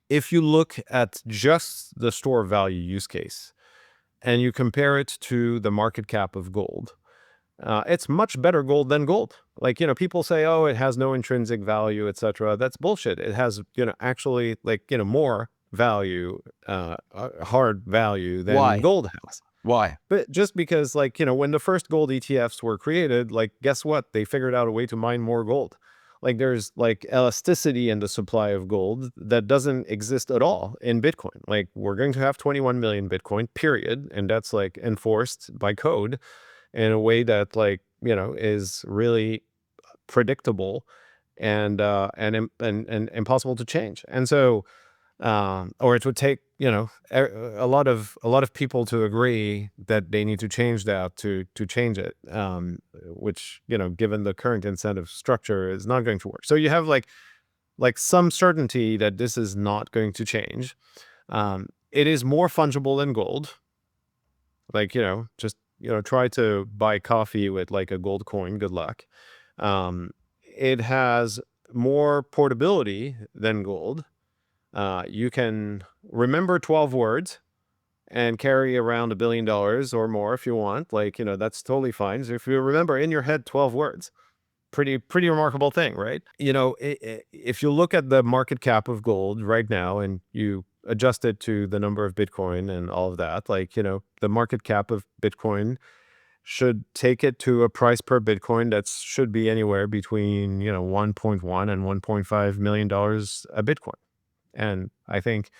If you look at just the store value use case and you compare it to the market cap of gold, it's much better gold than gold. Like, people say, oh, it has no intrinsic value, etc. That's bullshit. It has, actually like, more value, hard value than Why? gold has. Why? But just because, like, when the first gold ETFs were created, like, guess what? They figured out a way to mine more gold. Like, there's like elasticity in the supply of gold that doesn't exist at all in Bitcoin. Like, we're going to have 21 million Bitcoin, period. And that's like enforced by code in a way that, like, is really predictable and impossible to change. And so, or it would take a lot of people to agree that they need to change that to change it, which given the current incentive structure is not going to work. So you have like some certainty that this is not going to change. It is more fungible than gold. Like, just try to buy coffee with like a gold coin. Good luck. It has more portability than gold. You can remember 12 words and carry around $1 billion or more if you want. Like, that's totally fine. So if you remember in your head 12 words, pretty remarkable thing, right? If you look at the market cap of gold right now and you adjust it to the number of Bitcoin and all of that, like, the market cap of Bitcoin should take it to a price per Bitcoin that should be anywhere between, 1.1 and $1.5 million a Bitcoin. And I think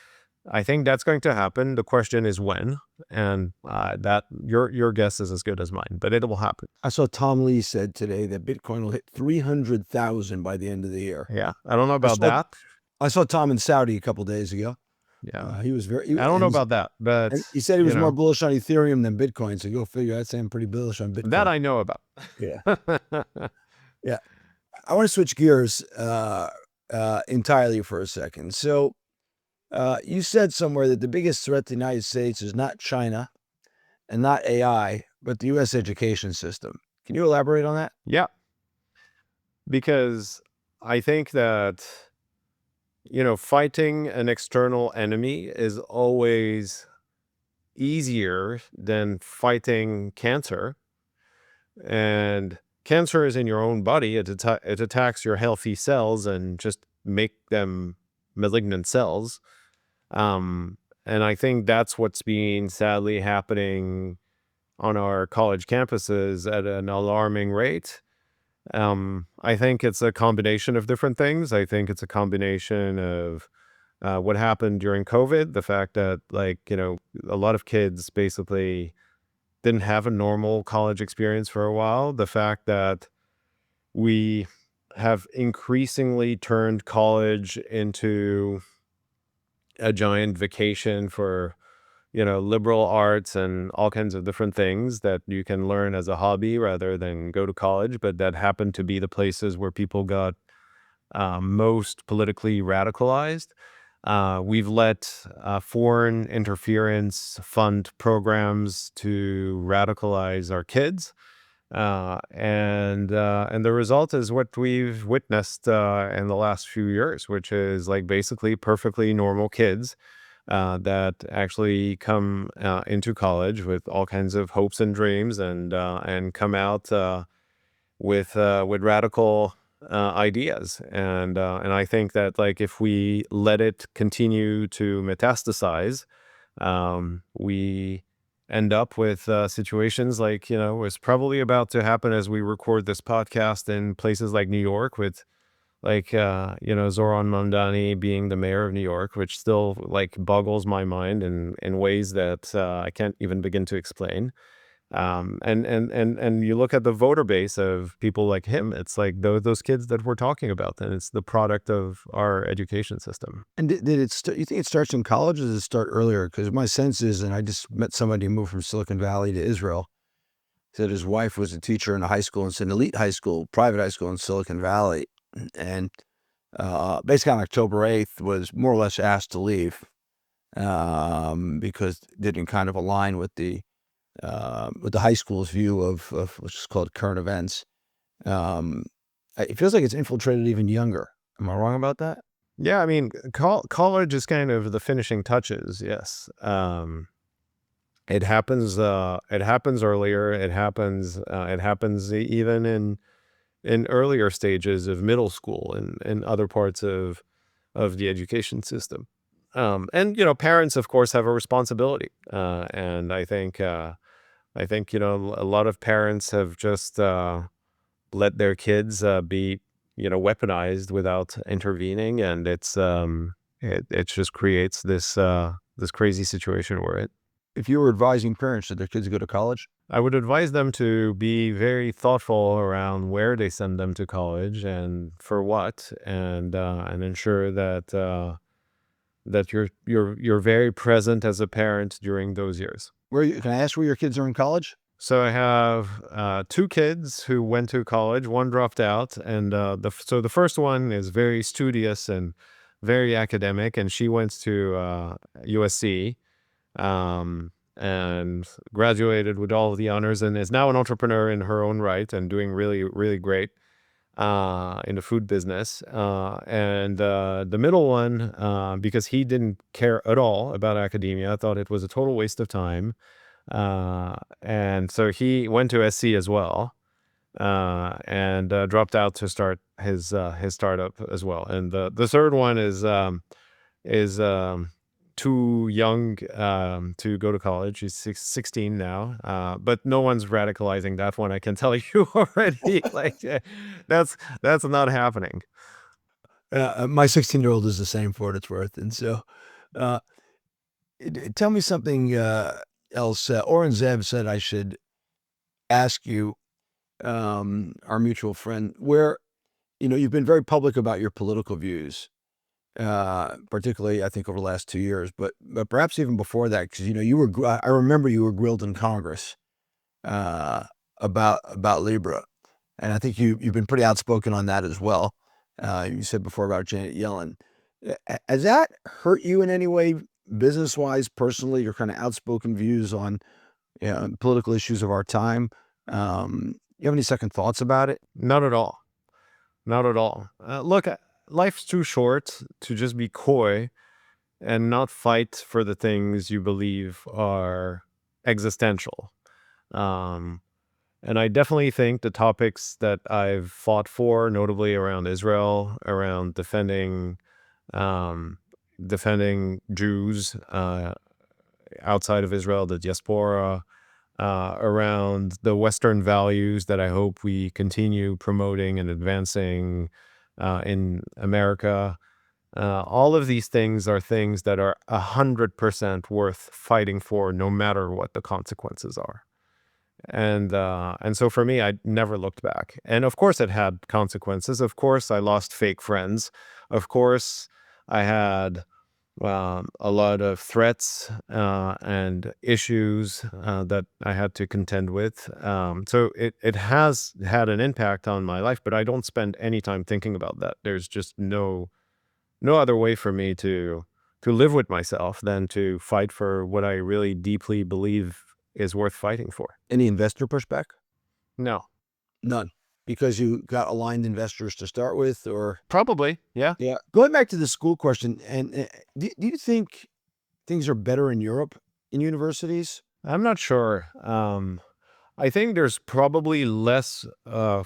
that's going to happen. The question is when, and that your guess is as good as mine, but it will happen. I saw Tom Lee said today that Bitcoin will hit 300,000 by the end of the year. Yeah, I don't know I about saw that. I saw Tom in Saudi a couple days ago. Yeah, He was very, I don't know about that, but and he said he was more bullish on Ethereum than Bitcoin. So go figure. I'd say I'm pretty bullish on that Bitcoin. I know about. Yeah, yeah. I want to switch gears entirely for a second. So you said somewhere that the biggest threat to the United States is not China and not AI, but the U.S. education system. Can you elaborate on that? Yeah, because I think that fighting an external enemy is always easier than fighting cancer. And cancer is in your own body. It attacks your healthy cells and just make them malignant cells. And I think that's what's been sadly happening on our college campuses at an alarming rate. I think it's a combination of different things. I think it's a combination of what happened during COVID, the fact that, a lot of kids basically didn't have a normal college experience for a while. The fact that we have increasingly turned college into a giant vacation for, liberal arts and all kinds of different things that you can learn as a hobby rather than go to college, but that happen to be the places where people got most politically radicalized. We've let foreign interference fund programs to radicalize our kids. And the result is what we've witnessed in the last few years, which is like basically perfectly normal kids that actually come into college with all kinds of hopes and dreams, and come out with radical ideas. And I think that, like, if we let it continue to metastasize, we end up with situations like, was probably about to happen as we record this podcast in places like New York with, Zoran Mamdani being the mayor of New York, which still like boggles my mind in ways that I can't even begin to explain. And you look at the voter base of people like him, it's like those kids that we're talking about, and it's the product of our education system. And did it? You think it starts in college, or does it start earlier? Because my sense is, and I just met somebody who moved from Silicon Valley to Israel. Said his wife was a teacher in a high school, and it's an elite high school, private high school in Silicon Valley, and basically on October 8th was more or less asked to leave because it didn't kind of align with the high school's view of what's just called current events. It feels like it's infiltrated even younger. Am I wrong about that? Yeah, I mean, college is kind of the finishing touches. Yes, it happens. It happens earlier. It happens. It happens even in earlier stages of middle school and other parts of the education system. And parents, of course, have a responsibility. And I think a lot of parents have just let their kids be weaponized without intervening, and it just creates this crazy situation where If you were advising parents, should their kids go to college? I would advise them to be very thoughtful around where they send them to college and for what, and ensure that you're very present as a parent during those years. Can I ask where your kids are in college? So I have two kids who went to college. One dropped out, and so the first one is very studious and very academic, and she went to USC, and graduated with all of the honors, and is now an entrepreneur in her own right and doing really, really great in the food business. And the middle one, because he didn't care at all about academia, thought it was a total waste of time. And so he went to SC as well, and dropped out to start his startup as well. And the third one is too young to go to college. He's 16 now, but no one's radicalizing that one. I can tell you already. That's not happening. My 16-year-old is the same for what it's worth. And so uh, tell me something else. Oren Zev said I should ask you, our mutual friend, where, you've been very public about your political views, particularly, I think, over the last 2 years, but perhaps even before that, because, I remember you were grilled in Congress about Libra. And I think you've been pretty outspoken on that as well. You said before about Janet Yellen. Has that hurt you in any way, business-wise, personally, your kind of outspoken views on political issues of our time? You have any second thoughts about it? Not at all. Not at all. Look, life's too short to just be coy and not fight for the things you believe are existential. Um, and I definitely think the topics that I've fought for, notably around Israel, around um, defending Jews outside of Israel, the diaspora, around the Western values that I hope we continue promoting and advancing in America. All of these things are things that are 100% worth fighting for, no matter what the consequences are. And so for me, I never looked back. And of course, it had consequences. Of course, I lost fake friends. Of course, I had a lot of threats and issues that I had to contend with. So it has had an impact on my life, but I don't spend any time thinking about that. There's just no other way for me to live with myself than to fight for what I really deeply believe is worth fighting for. Any investor pushback? No, None. Because you got aligned investors to start with, or probably, yeah. yeah. Going back to the school question, and do you think things are better in Europe in universities? I'm not sure. I think there's probably less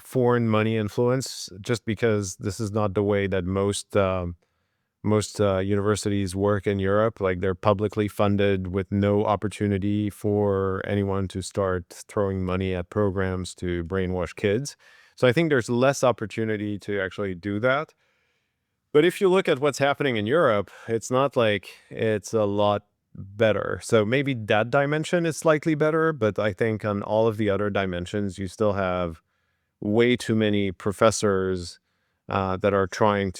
foreign money influence just because this is not the way that most universities work in Europe. Like they're publicly funded with no opportunity for anyone to start throwing money at programs to brainwash kids. So I think there's less opportunity to actually do that. But if you look at what's happening in Europe, it's not like it's a lot better. So maybe that dimension is slightly better, but I think on all of the other dimensions, you still have way too many professors that are trying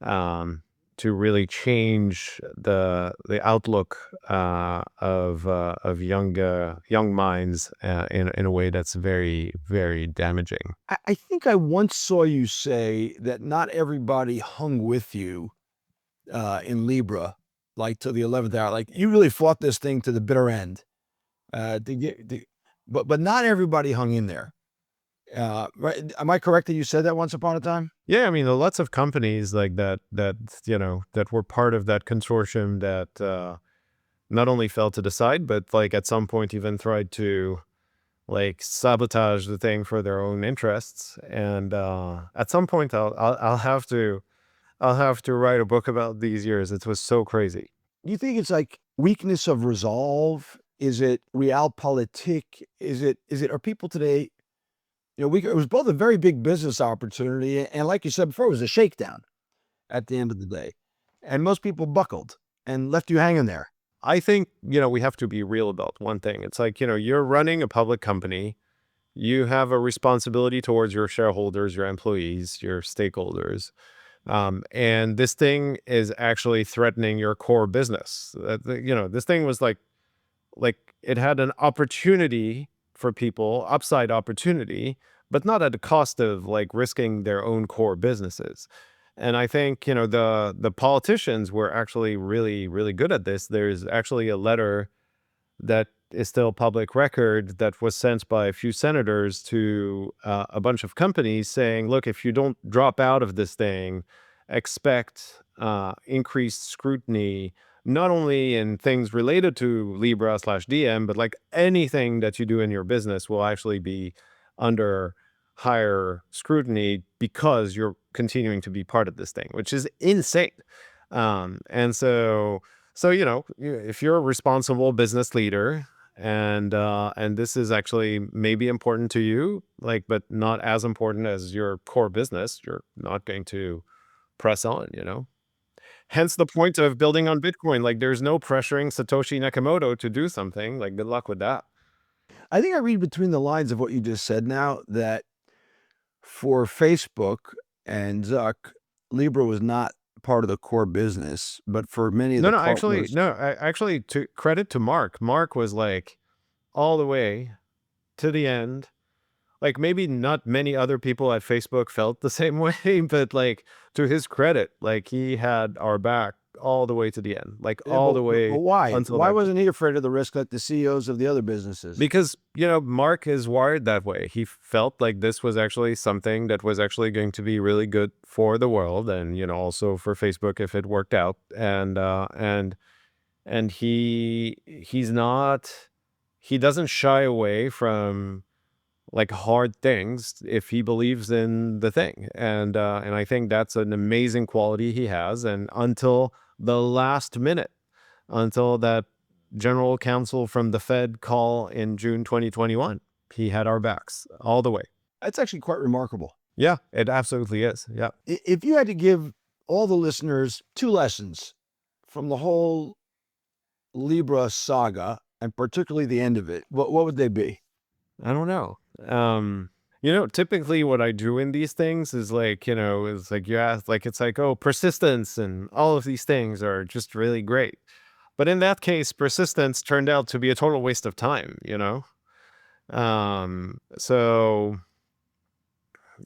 um, to really change the outlook of young minds in a way that's very, very damaging. I think I once saw you say that not everybody hung with you in Libra, like to the 11th hour. Like you really fought this thing to the bitter end. But not everybody hung in there. Right? Am I correct that you said that once upon a time? Yeah, I mean, there are lots of companies like that were part of that consortium that not only fell to the side, but like at some point even tried to like sabotage the thing for their own interests. And at some point, I'll have to write a book about these years. It was so crazy. Do you think it's like weakness of resolve? Is it realpolitik? Are people today, it was both a very big business opportunity, and like you said before, it was a shakedown at the end of the day. And most people buckled and left you hanging there. I think, we have to be real about one thing. It's like, you're running a public company. You have a responsibility towards your shareholders, your employees, your stakeholders. And this thing is actually threatening your core business. This thing was like it had an opportunity for people, upside opportunity, but not at the cost of like risking their own core businesses. And I think, the politicians were actually really, really good at this. There's actually a letter that is still public record that was sent by a few senators to a bunch of companies saying, look, if you don't drop out of this thing, expect increased scrutiny, not only in things related to Libra slash DM, but like anything that you do in your business will actually be under higher scrutiny because you're continuing to be part of this thing, which is insane. And so, if you're a responsible business leader and this is actually maybe important to you, like, but not as important as your core business, you're not going to press on. Hence the point of building on Bitcoin. Like, there's no pressuring Satoshi Nakamoto to do something. Like, good luck with that. I think I read between the lines of what you just said now that for Facebook and Zuck, Libra was not part of the core business, but for many of No, the no, actually, partners. no, actually, to credit to Mark. Mark was like all the way to the end. Like maybe not many other people at Facebook felt the same way, but like to his credit, like he had our back all the way to the end, like Yeah, all but, the but way why? until Why that. wasn't he afraid of the risk like the CEOs of the other businesses? Because, Mark is wired that way. He felt like this was actually something that was actually going to be really good for the world and, also for Facebook if it worked out. And he doesn't shy away from like hard things if he believes in the thing. And I think that's an amazing quality he has. And until the last minute, until that general counsel from the Fed call in June 2021, he had our backs all the way. That's actually quite remarkable. Yeah, it absolutely is. Yeah. If you had to give all the listeners two lessons from the whole Libra saga, and particularly the end of it, what would they be? I don't know. Typically what I do in these things is like, it's like you ask, like, it's like, oh, persistence and all of these things are just really great. But in that case, persistence turned out to be a total waste of time. So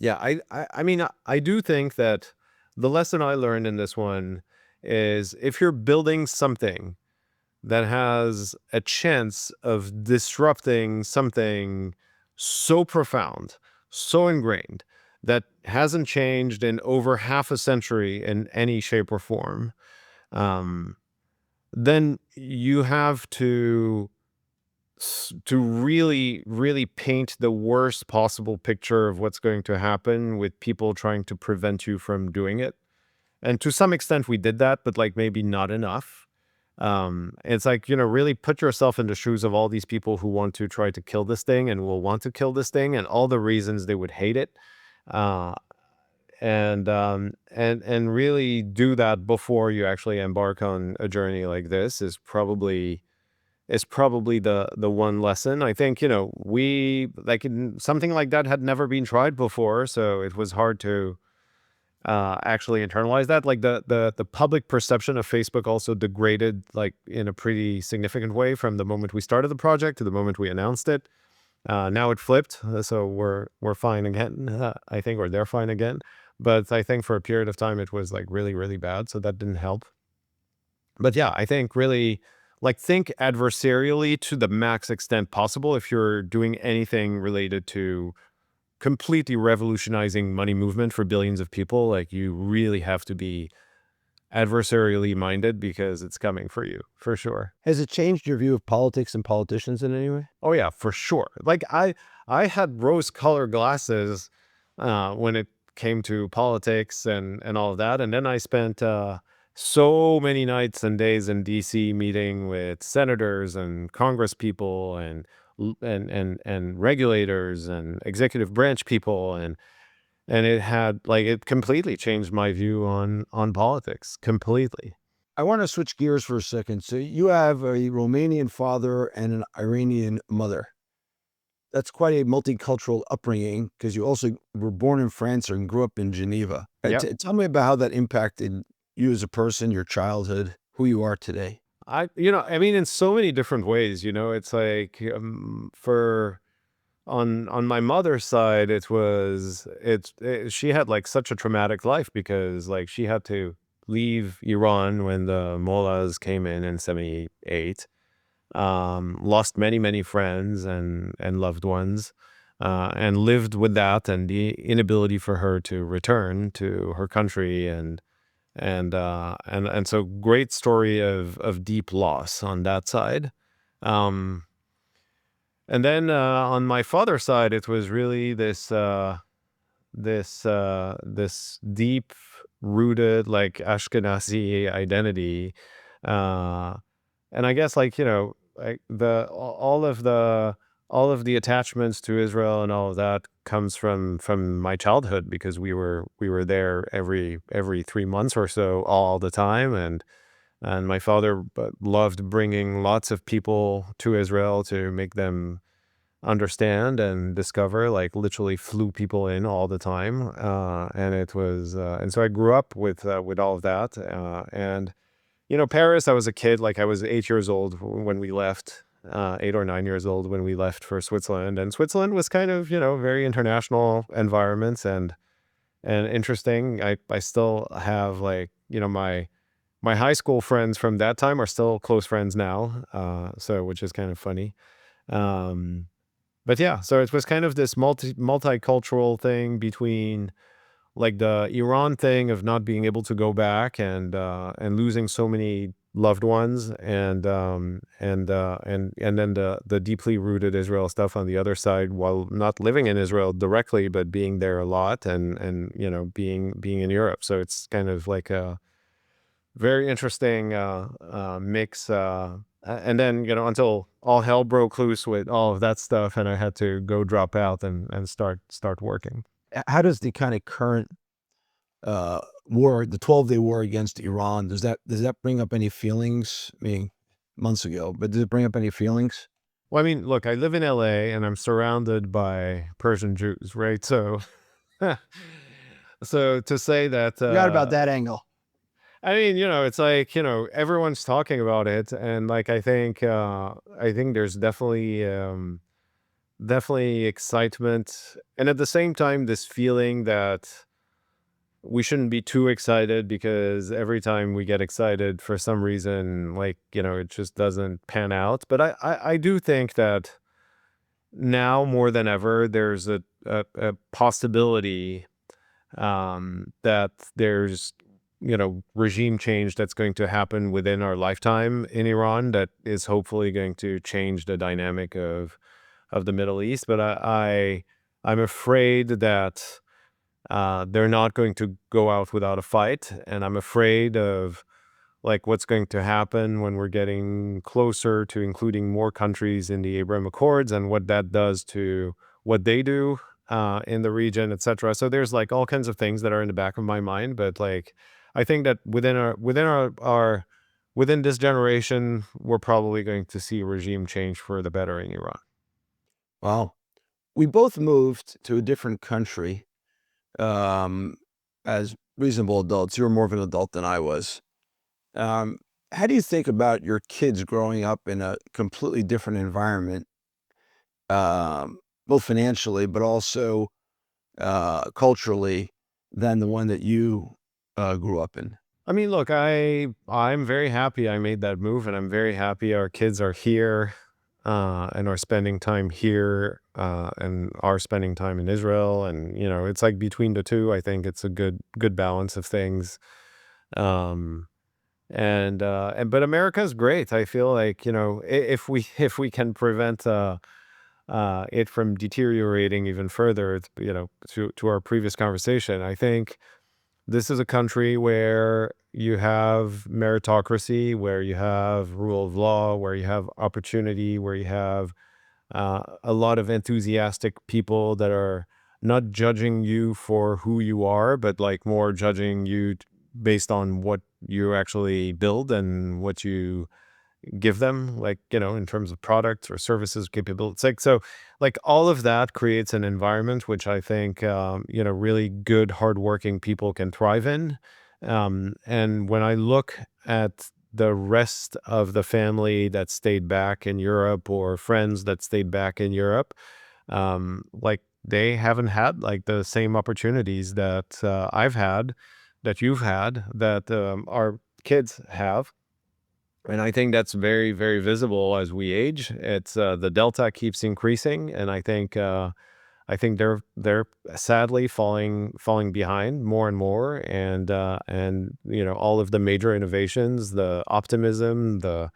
yeah, I mean, I do think that the lesson I learned in this one is if you're building something that has a chance of disrupting something so profound, so ingrained, that hasn't changed in over half a century in any shape or form, um, then you have to really, really paint the worst possible picture of what's going to happen with people trying to prevent you from doing it. And to some extent we did that, but like maybe not enough. It's like, really put yourself in the shoes of all these people who want to try to kill this thing and will want to kill this thing and all the reasons they would hate it. Uh, and really do that before you actually embark on a journey like this is probably the one lesson. I think, we like something like that had never been tried before, so it was hard to actually internalize that. Like the public perception of Facebook also degraded like in a pretty significant way from the moment we started the project to the moment we announced it. Now it flipped, so we're fine again, I think, or they're fine again. But I think for a period of time it was like really, really bad, so that didn't help. But yeah, I think really like think adversarially to the max extent possible if you're doing anything related to completely revolutionizing money movement for billions of people. Like you really have to be adversarially minded because it's coming for you, for sure. Has it changed your view of politics and politicians in any way? Oh yeah, for sure. Like I had rose-colored glasses when it came to politics and all of that, and then I spent so many nights and days in DC meeting with senators and Congress people and regulators and executive branch people, and it completely changed my view on politics completely. I want to switch gears for a second. So you have a Romanian father and an Iranian mother. That's quite a multicultural upbringing because you also were born in France and grew up in Geneva. Yep. Tell me about how that impacted you as a person, your childhood, who you are today. I mean, in so many different ways, it's like for on my mother's side, she had like such a traumatic life because like she had to leave Iran when the mullahs came in 78, lost many, many friends and loved ones, and lived with that and the inability for her to return to her country and so great story of deep loss on that side. Um, and then on my father's side, it was really this deep rooted like Ashkenazi identity, uh, and I guess like like all of the attachments to Israel and all of that comes from my childhood because we were there every 3 months or so all the time, and my father loved bringing lots of people to Israel to make them understand and discover, like literally flew people in all the time. And so I grew up with all of that. And, Paris, I was a kid, like I was 8 years old when we left, 8 or 9 years old when we left for Switzerland. And Switzerland was kind of, very international environments and interesting. I still have like, my high school friends from that time are still close friends now, so which is kind of funny. Um, but yeah, so it was kind of this multicultural thing between like the Iran thing of not being able to go back and losing so many loved ones and then the deeply rooted Israel stuff on the other side while not living in Israel directly but being there a lot and being in Europe. So it's kind of like a very interesting mix and then until all hell broke loose with all of that stuff and I had to go drop out and start working. How does the kind of current war, the 12-day war against Iran, does that bring up any feelings? I mean, months ago, but does it bring up any feelings? Well, I mean, look, I live in LA and I'm surrounded by Persian Jews, right? So, so to say that, Forgot about that angle. I mean, it's like, everyone's talking about it. And like, I think there's definitely excitement. And at the same time, this feeling that we shouldn't be too excited because every time we get excited for some reason, like, it just doesn't pan out. But I do think that now more than ever, there's a possibility that there's regime change that's going to happen within our lifetime in Iran that is hopefully going to change the dynamic of the Middle East. But I'm afraid that they're not going to go out without a fight, and I'm afraid of like what's going to happen when we're getting closer to including more countries in the Abraham Accords and what that does to what they do in the region, etc. So there's like all kinds of things that are in the back of my mind, but like I think that within this generation, we're probably going to see regime change for the better in Iran. Well, we both moved to a different country um, as reasonable adults. You were more of an adult than I was. Um, how do you think about your kids growing up in a completely different environment, both financially but also culturally, than the one that you grew up in? I mean, look, I'm very happy I made that move, and I'm very happy our kids are here, and are spending time here, and are spending time in Israel, and it's like between the two, I think it's a good balance of things. Um, and but America's great. I feel like if we if we can prevent it from deteriorating even further, to our previous conversation, I think this is a country where you have meritocracy, where you have rule of law, where you have opportunity, where you have a lot of enthusiastic people that are not judging you for who you are, but like more judging you based on what you actually build and what you give them, like, in terms of products or services, capabilities. Like, so, like, all of that creates an environment which I think, really good, hardworking people can thrive in. And when I look at the rest of the family that stayed back in Europe or friends that stayed back in Europe, like, they haven't had like the same opportunities that I've had, that you've had, that our kids have. And I think that's very, very visible as we age. It's the delta keeps increasing, and I think they're sadly falling behind more and more. And all of the major innovations, the optimism, the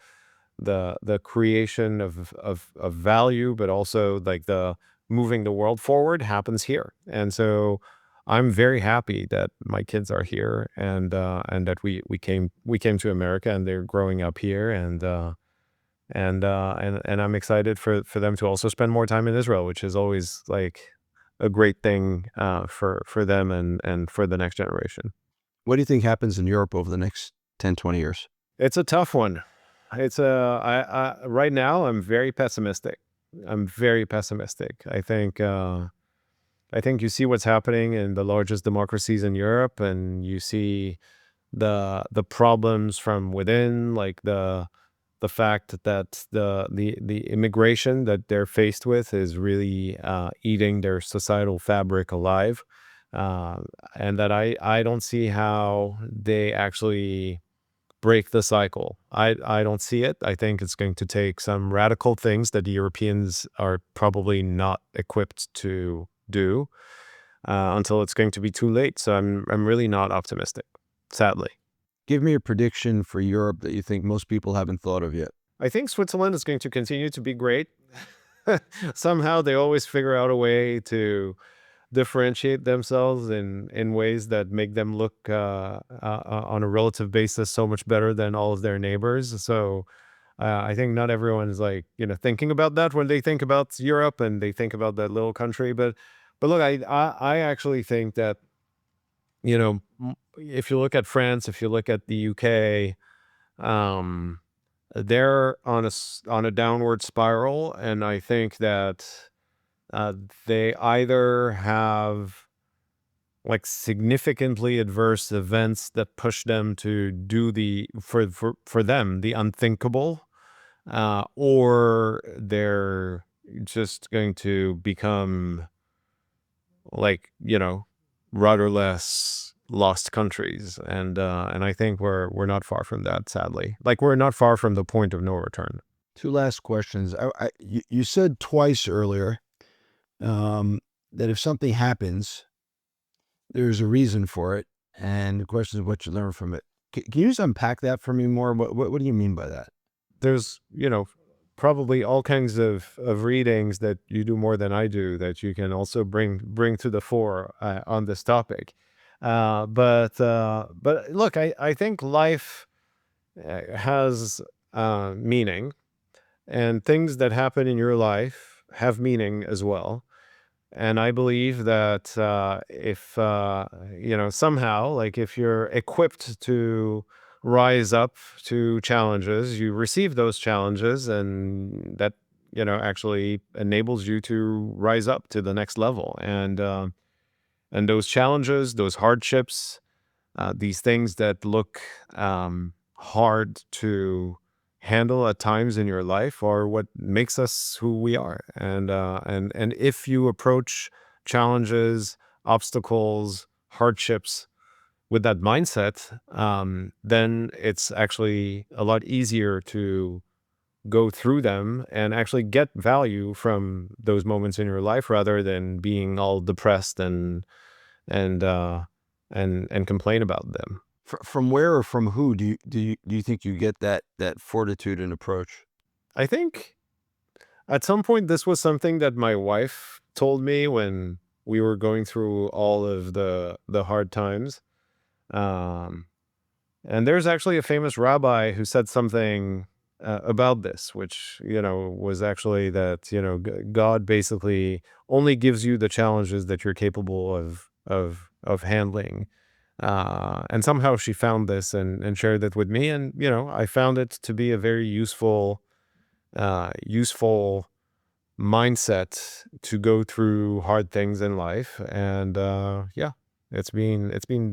creation of value, but also like the moving the world forward happens here. And so I'm very happy that my kids are here and that we came to America and they're growing up here and I'm excited for them to also spend more time in Israel, which is always like a great thing for them and for the next generation. What do you think happens in Europe over the next 10, 20 years? It's a tough one. It's a I right now I'm very pessimistic. I'm very pessimistic. I think you see what's happening in the largest democracies in Europe, and you see the problems from within, like the fact that the immigration that they're faced with is really eating their societal fabric alive, uh, and that I don't see how they actually break the cycle. I don't see it. I think it's going to take some radical things that the Europeans are probably not equipped to do until it's going to be too late. So I'm really not optimistic, sadly. Give me a prediction for Europe that you think most people haven't thought of yet. I think Switzerland is going to continue to be great. Somehow they always figure out a way to differentiate themselves in ways that make them look on a relative basis so much better than all of their neighbors. So I think not everyone is like thinking about that when they think about Europe and they think about that little country. But look, I actually think that if you look at France, if you look at the UK, um, they're on a downward spiral, and I think that uh, they either have like significantly adverse events that push them to do for them the unthinkable, or they're just going to become like rudderless lost countries, and I think we're not far from that, sadly. Like we're not far from the point of no return. Two last questions. You said twice earlier that if something happens, there's a reason for it, and the question is what you learn from it. Can you just unpack that for me more? What do you mean by that? There's probably all kinds of readings that you do more than I do that you can also bring to the fore on this topic. But look, I think life has meaning, and things that happen in your life have meaning as well. And I believe that if somehow, like if you're equipped to rise up to challenges, you receive those challenges, and that actually enables you to rise up to the next level. And those challenges, those hardships, these things that look hard to handle at times in your life are what makes us who we are. And if you approach challenges, obstacles, hardships with that mindset, then it's actually a lot easier to go through them and actually get value from those moments in your life rather than being all depressed and uh, and complain about them. From where or from who do you think you get that fortitude and approach? I think at some point this was something that my wife told me when we were going through all of the hard times. Um, and there's actually a famous rabbi who said something about this, which was actually that God basically only gives you the challenges that you're capable of handling. And somehow she found this and shared it with me, and I found it to be a very useful mindset to go through hard things in life. And yeah, it's been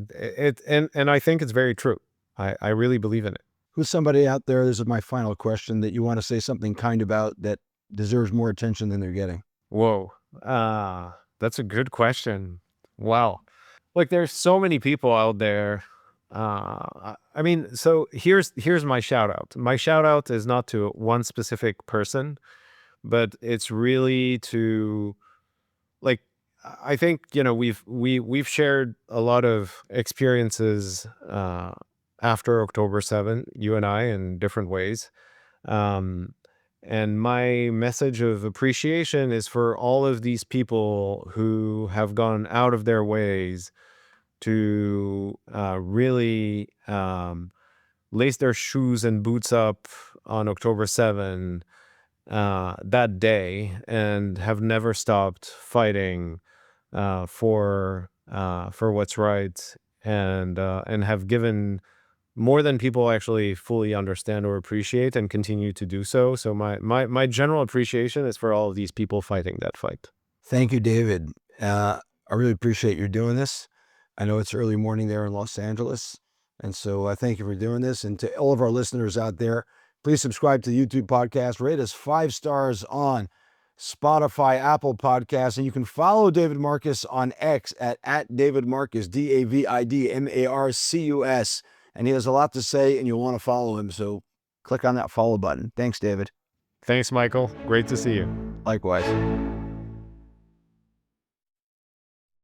it and I think it's very true. I really believe in it. Who's somebody out there, this is my final question, that you want to say something kind about that deserves more attention than they're getting? Whoa. That's a good question. Wow. Like there's so many people out there. I mean, so here's my shout out. My shout out is not to one specific person, but it's really to like I think we've shared a lot of experiences after October 7th, you and I, in different ways. Um, and my message of appreciation is for all of these people who have gone out of their ways to really lace their shoes and boots up on October 7th, that day, and have never stopped fighting for what's right, and have given more than people actually fully understand or appreciate, and continue to do so. So my general appreciation is for all of these people fighting that fight. Thank you, David. I really appreciate you doing this. I know it's early morning there in Los Angeles. And so I thank you for doing this. And to all of our listeners out there, please subscribe to the YouTube podcast. Rate us 5 stars on Spotify, Apple Podcasts. And you can follow David Marcus on X at David Marcus, DavidMarcus. and he has a lot to say, and you'll want to follow him. So click on that follow button. Thanks, David. Thanks, Michael. Great to see you. Likewise.